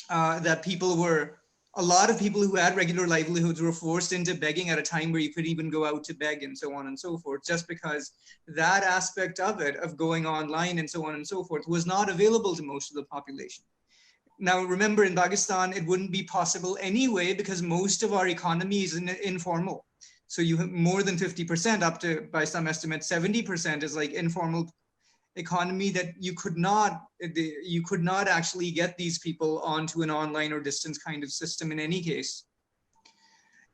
that a lot of people who had regular livelihoods were forced into begging at a time where you couldn't even go out to beg and so on and so forth, just because that aspect of it, of going online and so on and so forth, was not available to most of the population. Now, remember, in Pakistan, it wouldn't be possible anyway because most of our economy is informal. So you have more than 50%, up to, by some estimates, 70% is like informal economy that you could not actually get these people onto an online or distance kind of system in any case.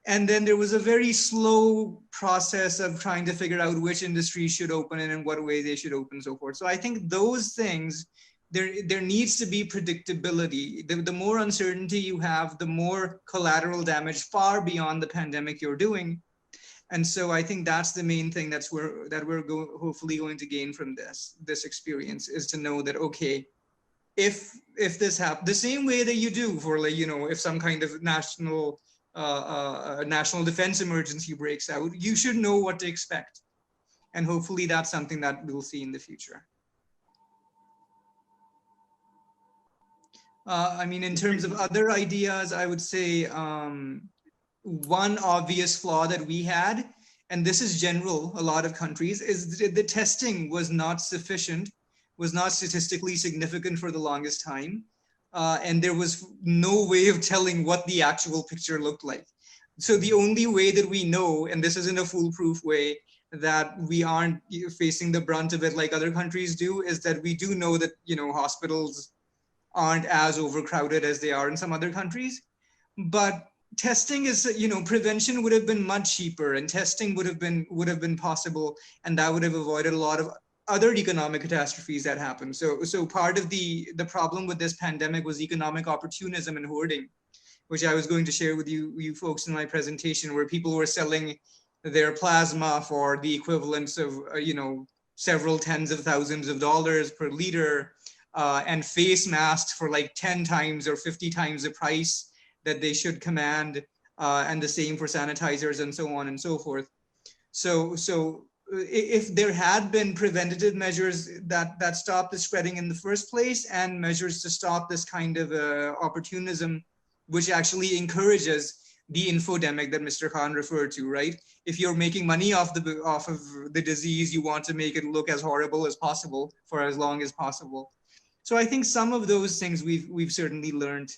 And then there was a very slow process of trying to figure out which industries should open and in what way they should open and so forth. So I think those things, there needs to be predictability. The more uncertainty you have, the more collateral damage far beyond the pandemic you're doing. And so I think that's the main thing that we're hopefully going to gain from this experience, is to know that, okay, if this happens, the same way that you do for, like, you know, if some kind of national defense emergency breaks out, you should know what to expect. And hopefully that's something that we'll see in the future. I mean, in terms of other ideas, I would say one obvious flaw that we had, and this is general, a lot of countries, is the testing was not sufficient, was not statistically significant for the longest time. And there was no way of telling what the actual picture looked like. So the only way that we know, and this isn't a foolproof way, that we aren't facing the brunt of it like other countries do, is that we do know that, you know, hospitals aren't as overcrowded as they are in some other countries. But testing is, you know, prevention would have been much cheaper, and testing would have been possible, and that would have avoided a lot of other economic catastrophes that happen. So part of the problem with this pandemic was economic opportunism and hoarding, which I was going to share with you folks in my presentation, where people were selling their plasma for the equivalents of you know, several tens of thousands of dollars per liter, and face masks for like 10 times or 50 times the price that they should command, and the same for sanitizers and so on and so forth. So if there had been preventative measures that stopped the spreading in the first place, and measures to stop this kind of opportunism, which actually encourages the infodemic that Mr. Khan referred to, right? If you're making money off of the disease, you want to make it look as horrible as possible for as long as possible. So I think some of those things we've certainly learned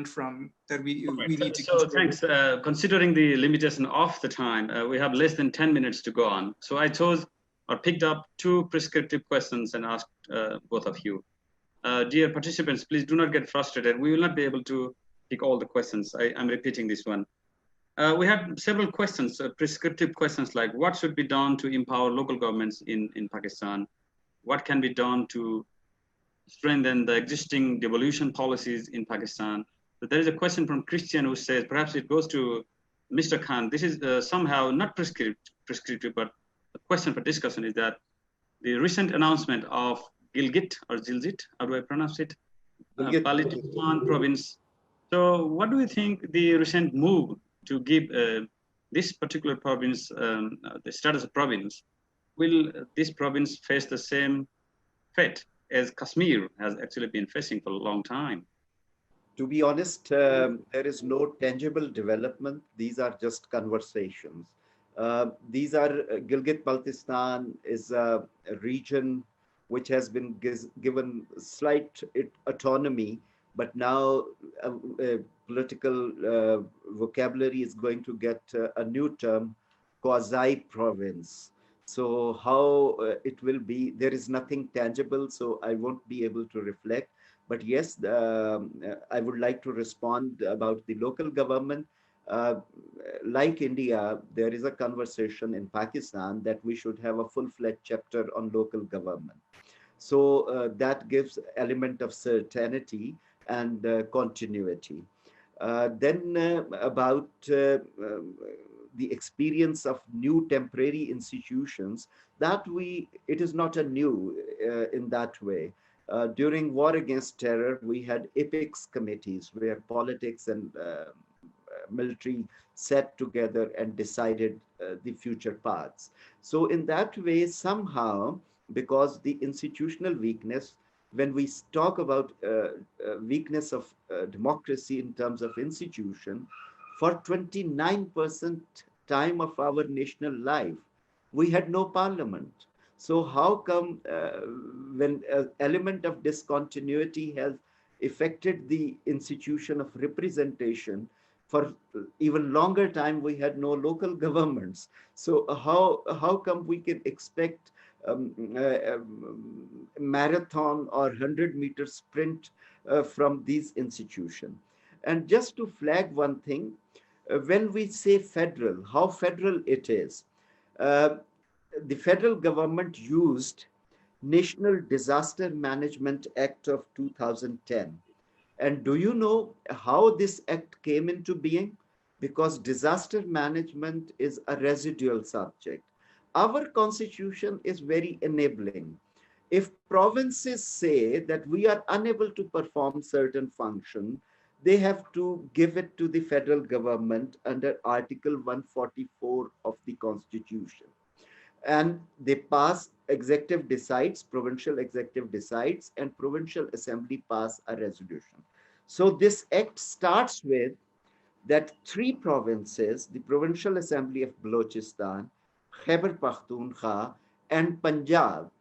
from, that we need to consider. So thanks. Considering the limitation of the time, we have less than 10 minutes to go on. So I chose or picked up 2 prescriptive questions and asked both of you. Dear participants, please do not get frustrated. We will not be able to pick all the questions. I'm repeating this one. We have several questions, prescriptive questions, like what should be done to empower local governments in Pakistan? What can be done to strengthen the existing devolution policies in Pakistan? So there is a question from Christian who says, perhaps it goes to Mr. Khan. This is somehow not prescriptive, but a question for discussion is that the recent announcement of Gilgit, or Gilgit, how do I pronounce it? Balochistan province. So what do you think the recent move to give this particular province the status of province, will this province face the same fate as Kashmir has actually been facing for a long time? To be honest, there is no tangible development. These are just conversations. Gilgit-Baltistan is a region which has been given slight autonomy, but now political vocabulary is going to get a new term, quasi-province. So how it will be, there is nothing tangible, so I won't be able to reflect. But yes, I would like to respond about the local government. Like India, there is a conversation in Pakistan that we should have a full-fledged chapter on local government. So that gives element of certainty and continuity. Then about the experience of new temporary institutions, it is not a new in that way. During war against terror, we had epics committees where politics and military sat together and decided the future paths. So in that way, somehow, because the institutional weakness, when we talk about weakness of democracy in terms of institution, for 29% time of our national life, we had no parliament. So how come when an element of discontinuity has affected the institution of representation, For even longer time, we had no local governments. So how come we can expect marathon or 100-meter sprint from these institutions? And just to flag one thing, when we say federal, how federal it is, uh, the federal government used National Disaster Management Act of 2010. And do you know how this act came into being? Because disaster management is a residual subject. Our constitution is very enabling. If provinces say that we are unable to perform certain function, they have to give it to the federal government under Article 144 of the Constitution. And they pass, executive decides, provincial executive decides, and provincial assembly pass a resolution. So this act starts with that three provinces, the Provincial Assembly of Balochistan, Khyber Pakhtunkhwa, and Punjab,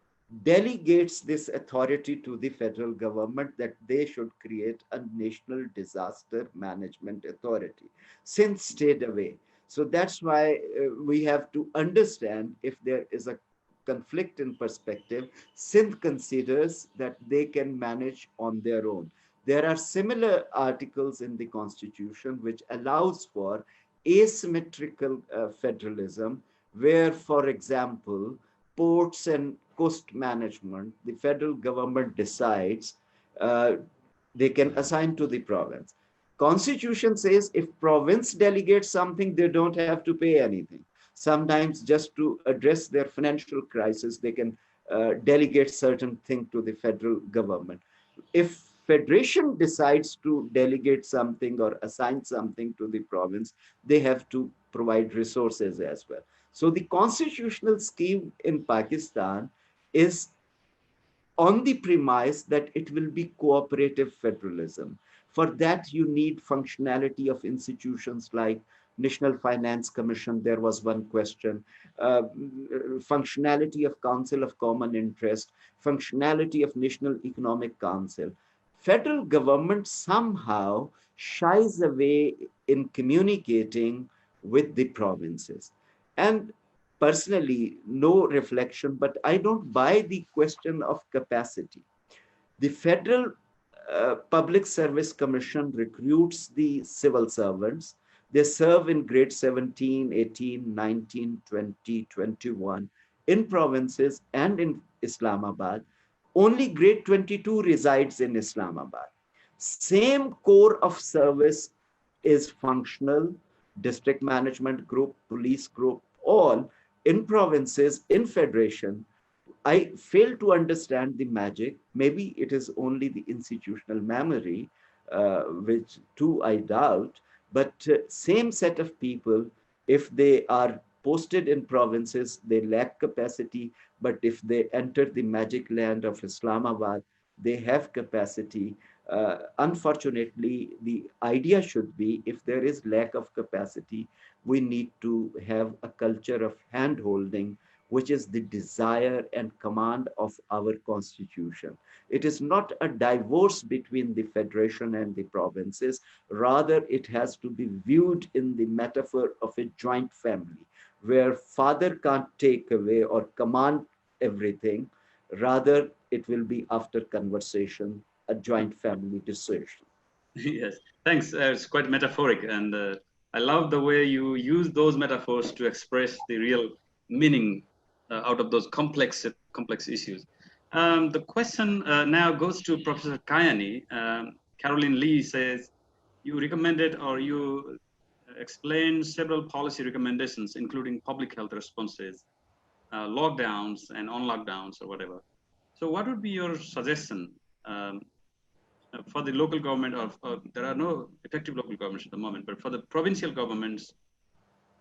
delegates this authority to the federal government that they should create a national disaster management authority. Sindh stayed away. So that's why we have to understand if there is a conflict in perspective, Sindh considers that they can manage on their own. There are similar articles in the constitution which allows for asymmetrical federalism, where, for example, ports and coast management, the federal government decides they can assign to the province. Constitution says if province delegates something, they don't have to pay anything. Sometimes just to address their financial crisis, they can delegate certain thing to the federal government. If federation decides to delegate something or assign something to the province, they have to provide resources as well. So the constitutional scheme in Pakistan is on the premise that it will be cooperative federalism. For that, you need functionality of institutions like National Finance Commission. There was one question. Functionality of Council of Common Interest, functionality of National Economic Council. Federal government somehow shies away in communicating with the provinces. And personally, no reflection, but I don't buy the question of capacity. The Federal Public Service Commission recruits the civil servants. They serve in grade 17, 18, 19, 20, 21 in provinces and in Islamabad. Only grade 22 resides in Islamabad. Same core of service is functional, district management group, police group, all in provinces, in federation. I fail to understand the magic. Maybe it is only the institutional memory, which too I doubt, but same set of people, if they are posted in provinces, they lack capacity, but if they enter the magic land of Islamabad, they have capacity. Unfortunately, the idea should be if there is lack of capacity, we need to have a culture of hand-holding, which is the desire and command of our constitution. It is not a divorce between the federation and the provinces. Rather, it has to be viewed in the metaphor of a joint family, where father can't take away or command everything. Rather, it will be after conversation, a joint family decision. Yes, thanks. It's quite metaphoric, and I love the way you use those metaphors to express the real meaning out of those complex issues. The question now goes to Professor Kayani. Caroline Lee says, you recommended or you explained several policy recommendations, including public health responses, lockdowns and on-lockdowns or whatever. So what would be your suggestion for the local government there are no effective local governments at the moment, but for the provincial governments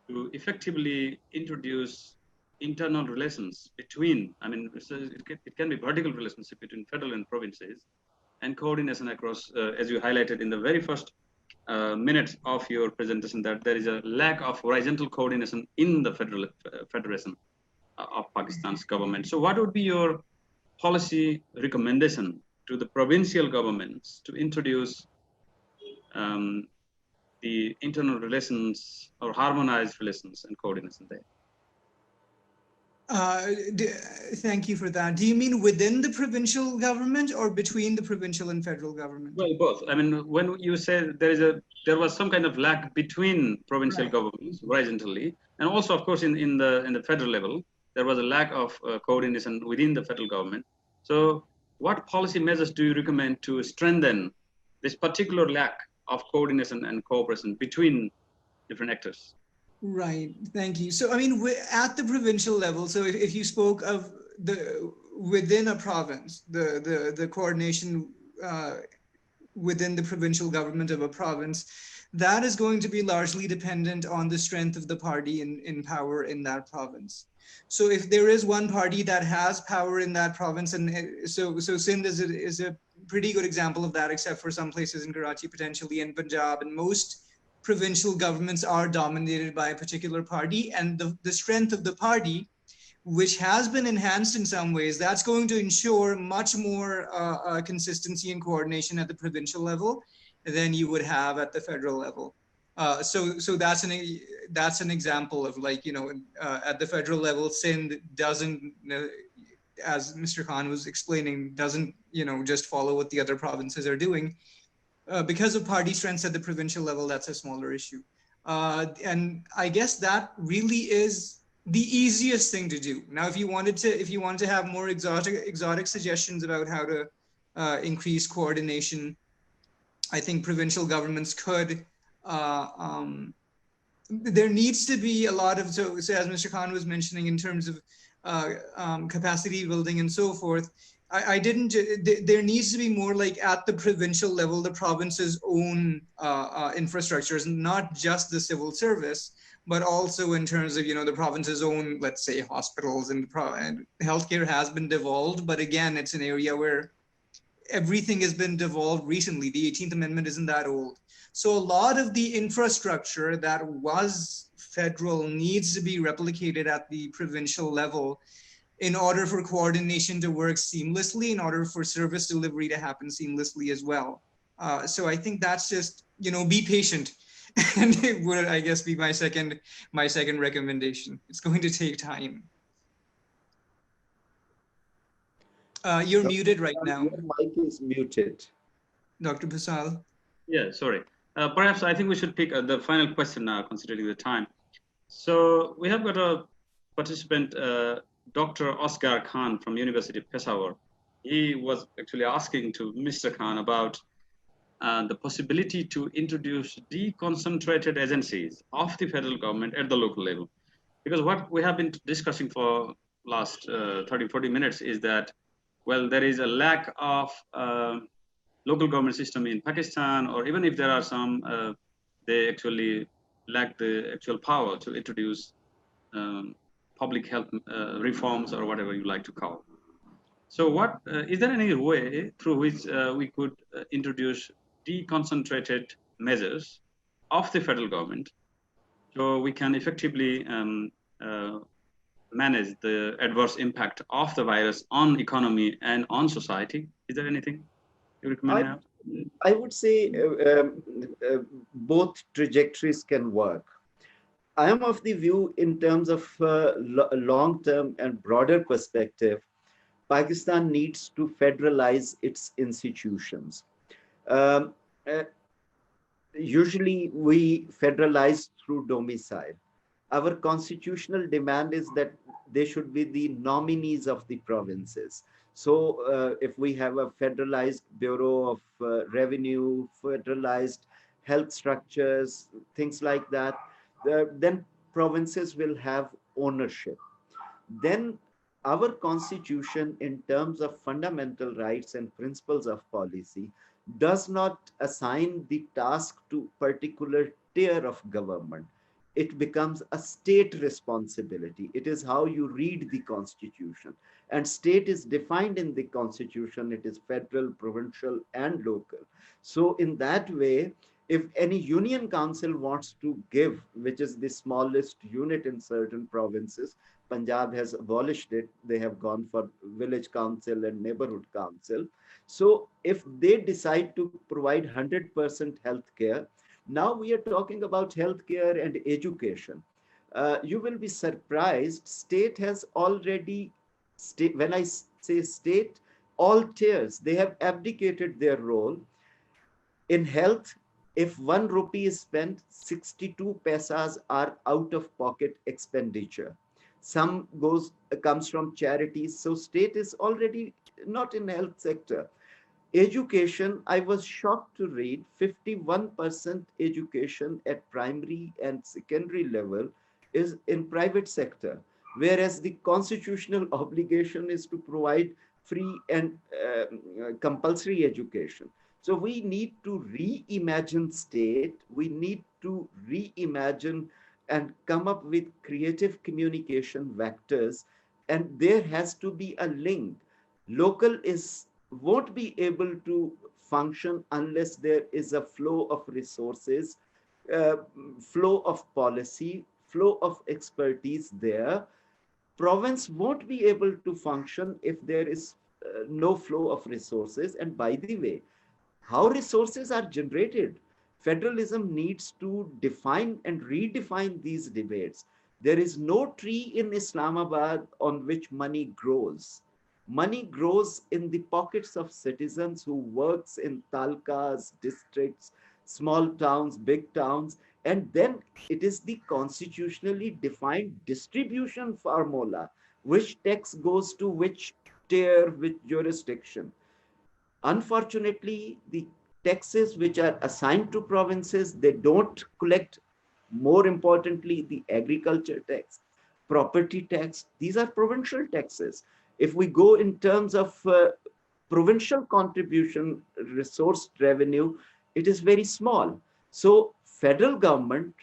to effectively introduce internal relations between, I mean, it can be vertical relationship between federal and provinces and coordination across, as you highlighted in the very first minutes of your presentation, that there is a lack of horizontal coordination in the Federation of Pakistan's government. So what would be your policy recommendation to the provincial governments to introduce the internal relations or harmonized relations and coordination there? Thank you for that. Do you mean within the provincial government or between the provincial and federal government? Well, both. I mean, when you say there was some kind of lack between provincial governments horizontally, and also, of course, in the federal level, there was a lack of coordination within the federal government. So, what policy measures do you recommend to strengthen this particular lack of coordination and cooperation between different actors? Right, thank you. So, I mean, at the provincial level, so if you spoke of within a province, the coordination within the provincial government of a province, that is going to be largely dependent on the strength of the party in power in that province. So if there is one party that has power in that province, and so Sindh is a pretty good example of that, except for some places in Karachi potentially, and Punjab, and most provincial governments are dominated by a particular party, and the strength of the party, which has been enhanced in some ways, that's going to ensure much more consistency and coordination at the provincial level than you would have at the federal level. So that's an example of, like, you know, at the federal level, Sindh doesn't, as Mr. Khan was explaining, doesn't, you know, just follow what the other provinces are doing. Because of party strengths at the provincial level, that's a smaller issue. And I guess that really is the easiest thing to do. Now, if you wanted to have more exotic suggestions about how to increase coordination, I think provincial governments could. There needs to be a lot of, so as Mr. Khan was mentioning, in terms of capacity building and so forth. There needs to be more, like, at the provincial level, the province's own infrastructures, not just the civil service, but also in terms of, you know, the province's own, let's say, hospitals, and healthcare has been devolved. But again, it's an area where everything has been devolved recently. The 18th Amendment isn't that old. So a lot of the infrastructure that was federal needs to be replicated at the provincial level in order for coordination to work seamlessly, in order for service delivery to happen seamlessly as well. So I think that's just, you know, be patient. And it would, I guess, be my second recommendation. It's going to take time. You're muted right now. Your mic is muted. Dr. Bhusal. Yeah, sorry. Perhaps I think we should pick the final question now, considering the time. So we have got a participant, Dr. Oscar Khan from University of Peshawar. He was actually asking to Mr. Khan about the possibility to introduce deconcentrated agencies of the federal government at the local level. Because what we have been discussing for last 30, 40 minutes is that, well, there is a lack of local government system in Pakistan, or even if there are some, they actually lack the actual power to introduce public health reforms, or whatever you like to call. So what, is there any way through which we could introduce deconcentrated measures of the federal government so we can effectively manage the adverse impact of the virus on economy and on society? Is there anything you recommend? I would say both trajectories can work. I am of the view, in terms of long-term and broader perspective, Pakistan needs to federalize its institutions. Usually we federalize through domicile. Our constitutional demand is that they should be the nominees of the provinces. So if we have a federalized Bureau of Revenue, federalized health structures, things like that, then provinces will have ownership. Then our constitution, in terms of fundamental rights and principles of policy, does not assign the task to particular tier of government. It becomes a state responsibility. It is how you read the constitution. And state is defined in the constitution. It is federal, provincial, and local. So in that way, if any union council wants to give, which is the smallest unit in certain provinces, Punjab has abolished it. They have gone for village council and neighborhood council. So if they decide to provide 100% health care, Now we are talking about healthcare and education. You will be surprised, state has already, when I say state, all tiers, they have abdicated their role. In health, if 1 rupee is spent, 62 paisas are out of pocket expenditure. Some comes from charities. So state is already not in health sector. Education, I was shocked to read 51% education at primary and secondary level is in private sector, whereas the constitutional obligation is to provide free and compulsory education. So we need to reimagine state, we need to reimagine and come up with creative communication vectors, and there has to be a link. Local won't be able to function unless there is a flow of resources, flow of policy, flow of expertise there. Province won't be able to function if there is no flow of resources. And by the way, how resources are generated, federalism needs to define and redefine these debates. There is no tree in Islamabad on which money grows. Money grows in the pockets of citizens who works in talkas, districts, small towns, big towns, and then it is the constitutionally defined distribution formula, which tax goes to which tier, which jurisdiction. Unfortunately, the taxes which are assigned to provinces, they don't collect, more importantly, the agriculture tax, property tax. These are provincial taxes. If we go in terms of provincial contribution, resource revenue, it is very small. So federal government,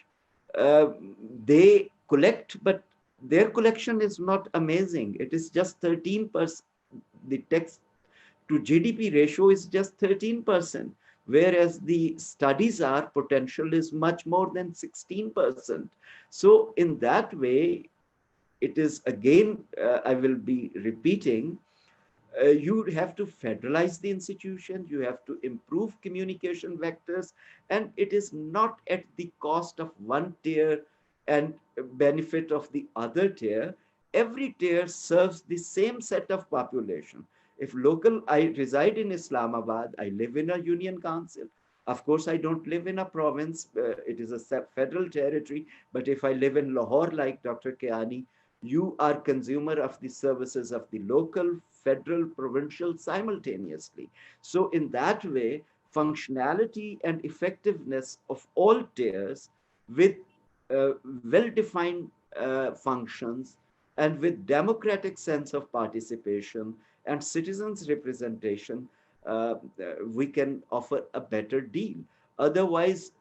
they collect, but their collection is not amazing. It is just 13%. The tax to GDP ratio is just 13%, whereas the studies are potential is much more than 16%. So in that way, it is again, I will be repeating, you have to federalize the institution, you have to improve communication vectors, and it is not at the cost of one tier and benefit of the other tier. Every tier serves the same set of population. If I reside in Islamabad, I live in a union council. Of course, I don't live in a province, it is a federal territory, but if I live in Lahore, like Dr. Kayani, you are consumer of the services of the local, federal, provincial simultaneously. So in that way, functionality and effectiveness of all tiers with well-defined functions and with democratic sense of participation and citizens representation, we can offer a better deal. Otherwise,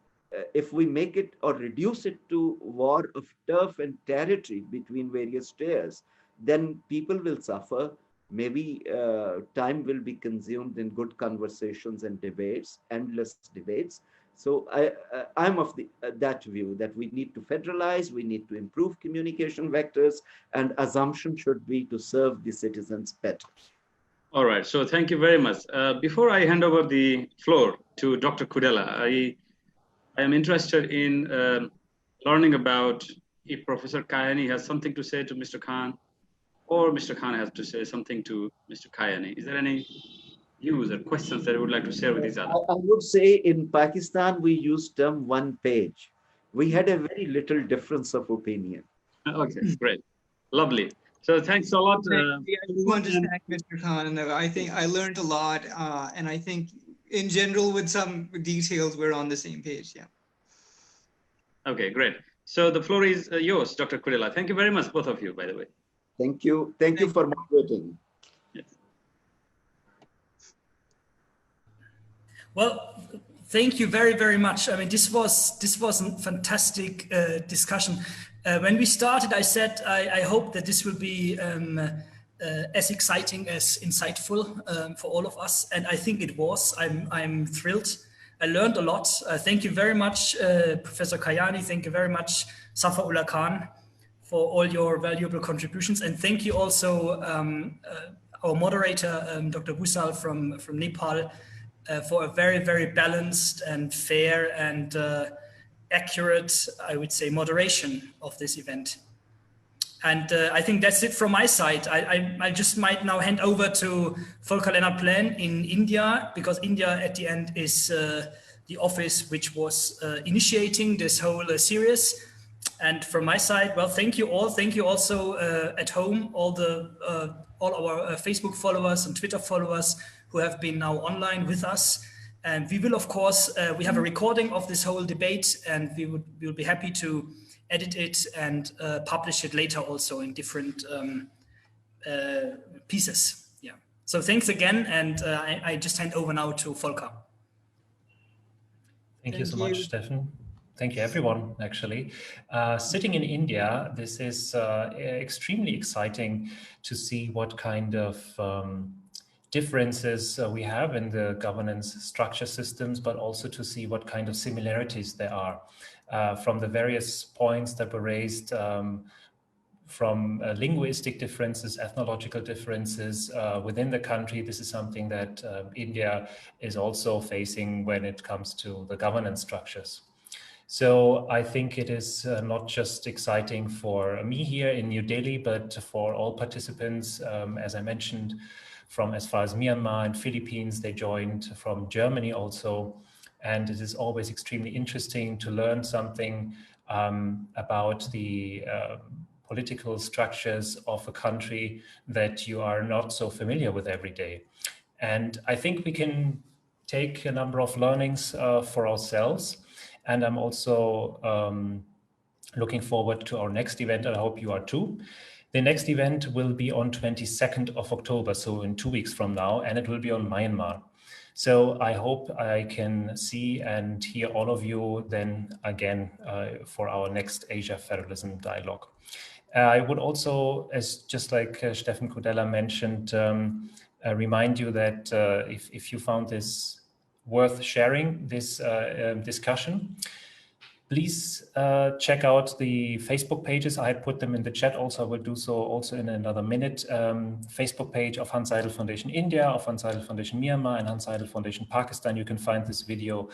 if we make it or reduce it to war of turf and territory between various tiers, then people will suffer. Maybe time will be consumed in good conversations and debates, endless debates. So I'm of that view that we need to federalize, we need to improve communication vectors, and assumption should be to serve the citizens better. All right, so thank you very much. Before I hand over the floor to Dr. Kudela, I am interested in learning about if Professor Kayani has something to say to Mr. Khan, or Mr. Khan has to say something to Mr. Kayani. Is there any views or questions that you would like to share with each other? I would say in Pakistan, we use term one page. We had a very little difference of opinion. Okay, great. Lovely. So thanks a lot. I want to thank Mr. Khan, and I think I learned a lot, and I think in general with some details, we're on the same page, yeah. Okay, great. So the floor is yours, Dr. Kudela. Thank you very much, both of you, by the way. Thank you. Thank you for moderating. Yes. Well, thank you very, very much. I mean, this was a fantastic discussion. When we started, I said I hope that this will be as exciting as insightful for all of us, and I think it was. I'm thrilled. I learned a lot. Thank you very much, Professor Kayani. Thank you very much, Zafar Ullah Khan, for all your valuable contributions, and thank you also our moderator, Dr. Bhusal from Nepal. for a very, very balanced and fair and accurate, I would say, moderation of this event. And I think that's it from my side. I just might now hand over to Volker Lennart Plan in India, because India at the end is the office which was initiating this whole series. And from my side, well, thank you all. Thank you also at home, all our Facebook followers and Twitter followers who have been now online with us. And we will, of course, we have a recording of this whole debate, and we will be happy to edit it and publish it later also in different pieces. Yeah. So thanks again, and I just hand over now to Volker. Thank you so much, Stefan. Thank you, everyone, actually. Sitting in India, this is extremely exciting to see what kind of differences we have in the governance structure systems, but also to see what kind of similarities there are. From the various points that were raised, from linguistic differences, ethnological differences within the country. This is something that India is also facing when it comes to the governance structures. So I think it is not just exciting for me here in New Delhi, but for all participants, as I mentioned, from as far as Myanmar and Philippines, they joined, from Germany also. And it is always extremely interesting to learn something about the political structures of a country that you are not so familiar with every day. And I think we can take a number of learnings for ourselves. And I'm also looking forward to our next event, and I hope you are too. The next event will be on 22nd of October, so in 2 weeks from now, and it will be on Myanmar. So I hope I can see and hear all of you then again for our next Asia Federalism Dialogue. I would also, as just like Stefan Kudella mentioned, remind you that if you found this worth sharing, this discussion, please check out the Facebook pages. I had put them in the chat also. I will do so also in another minute. Facebook page of Hanns Seidel Foundation India, of Hanns Seidel Foundation Myanmar, and Hanns Seidel Foundation Pakistan. You can find this video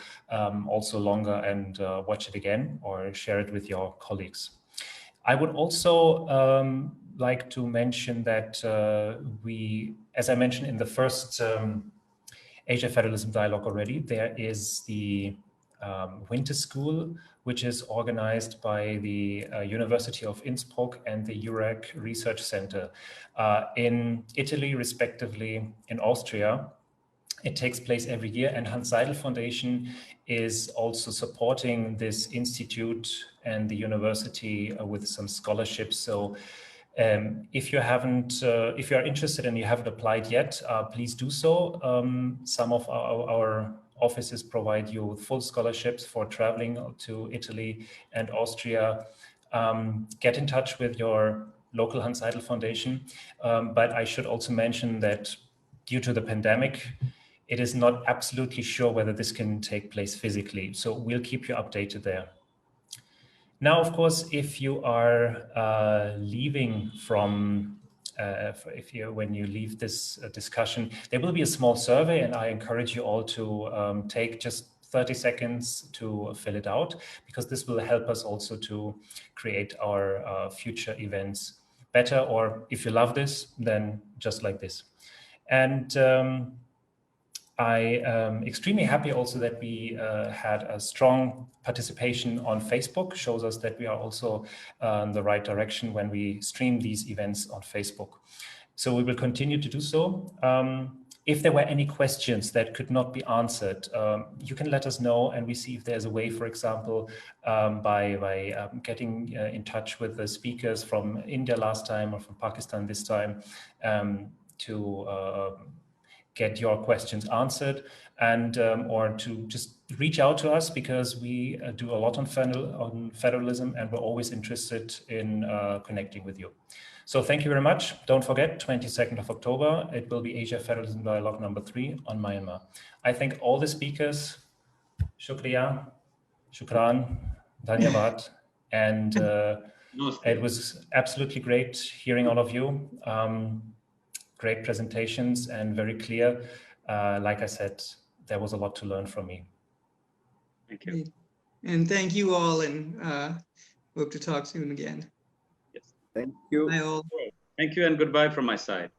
also longer and watch it again or share it with your colleagues. I would also like to mention that we, as I mentioned in the first Asia Federalism Dialogue already, there is the winter school, which is organized by the University of Innsbruck and the URAC Research Center in Italy, respectively in Austria. It takes place every year, and Hanns Seidel Foundation is also supporting this institute and the university with some scholarships. So if you are interested and you haven't applied yet, please do so. Some of our offices provide you with full scholarships for traveling to Italy and Austria. Get in touch with your local Hanns Seidel Foundation. But I should also mention that due to the pandemic, it is not absolutely sure whether this can take place physically. So we'll keep you updated there. Now, of course, if you are leaving from when you leave this discussion, there will be a small survey, and I encourage you all to take just 30 seconds to fill it out, because this will help us also to create our future events better, or if you love this, then just like this. And I am extremely happy also that we had a strong participation on Facebook. Shows us that we are also in the right direction when we stream these events on Facebook. So we will continue to do so. If there were any questions that could not be answered, you can let us know, and we see if there's a way, for example, by getting in touch with the speakers from India last time or from Pakistan this time to get your questions answered, and or to just reach out to us, because we do a lot on federalism, and we're always interested in connecting with you. So thank you very much. Don't forget, 22nd of October, it will be Asia Federalism Dialogue number 3 on Myanmar. I thank all the speakers. Shukriya, shukran, dhanyavad, and it was absolutely great hearing all of you. Great presentations and very clear. Like I said, there was a lot to learn from me. Thank you. Great. And thank you all, and hope to talk soon again. Yes. Thank you. Bye all. Thank you and goodbye from my side.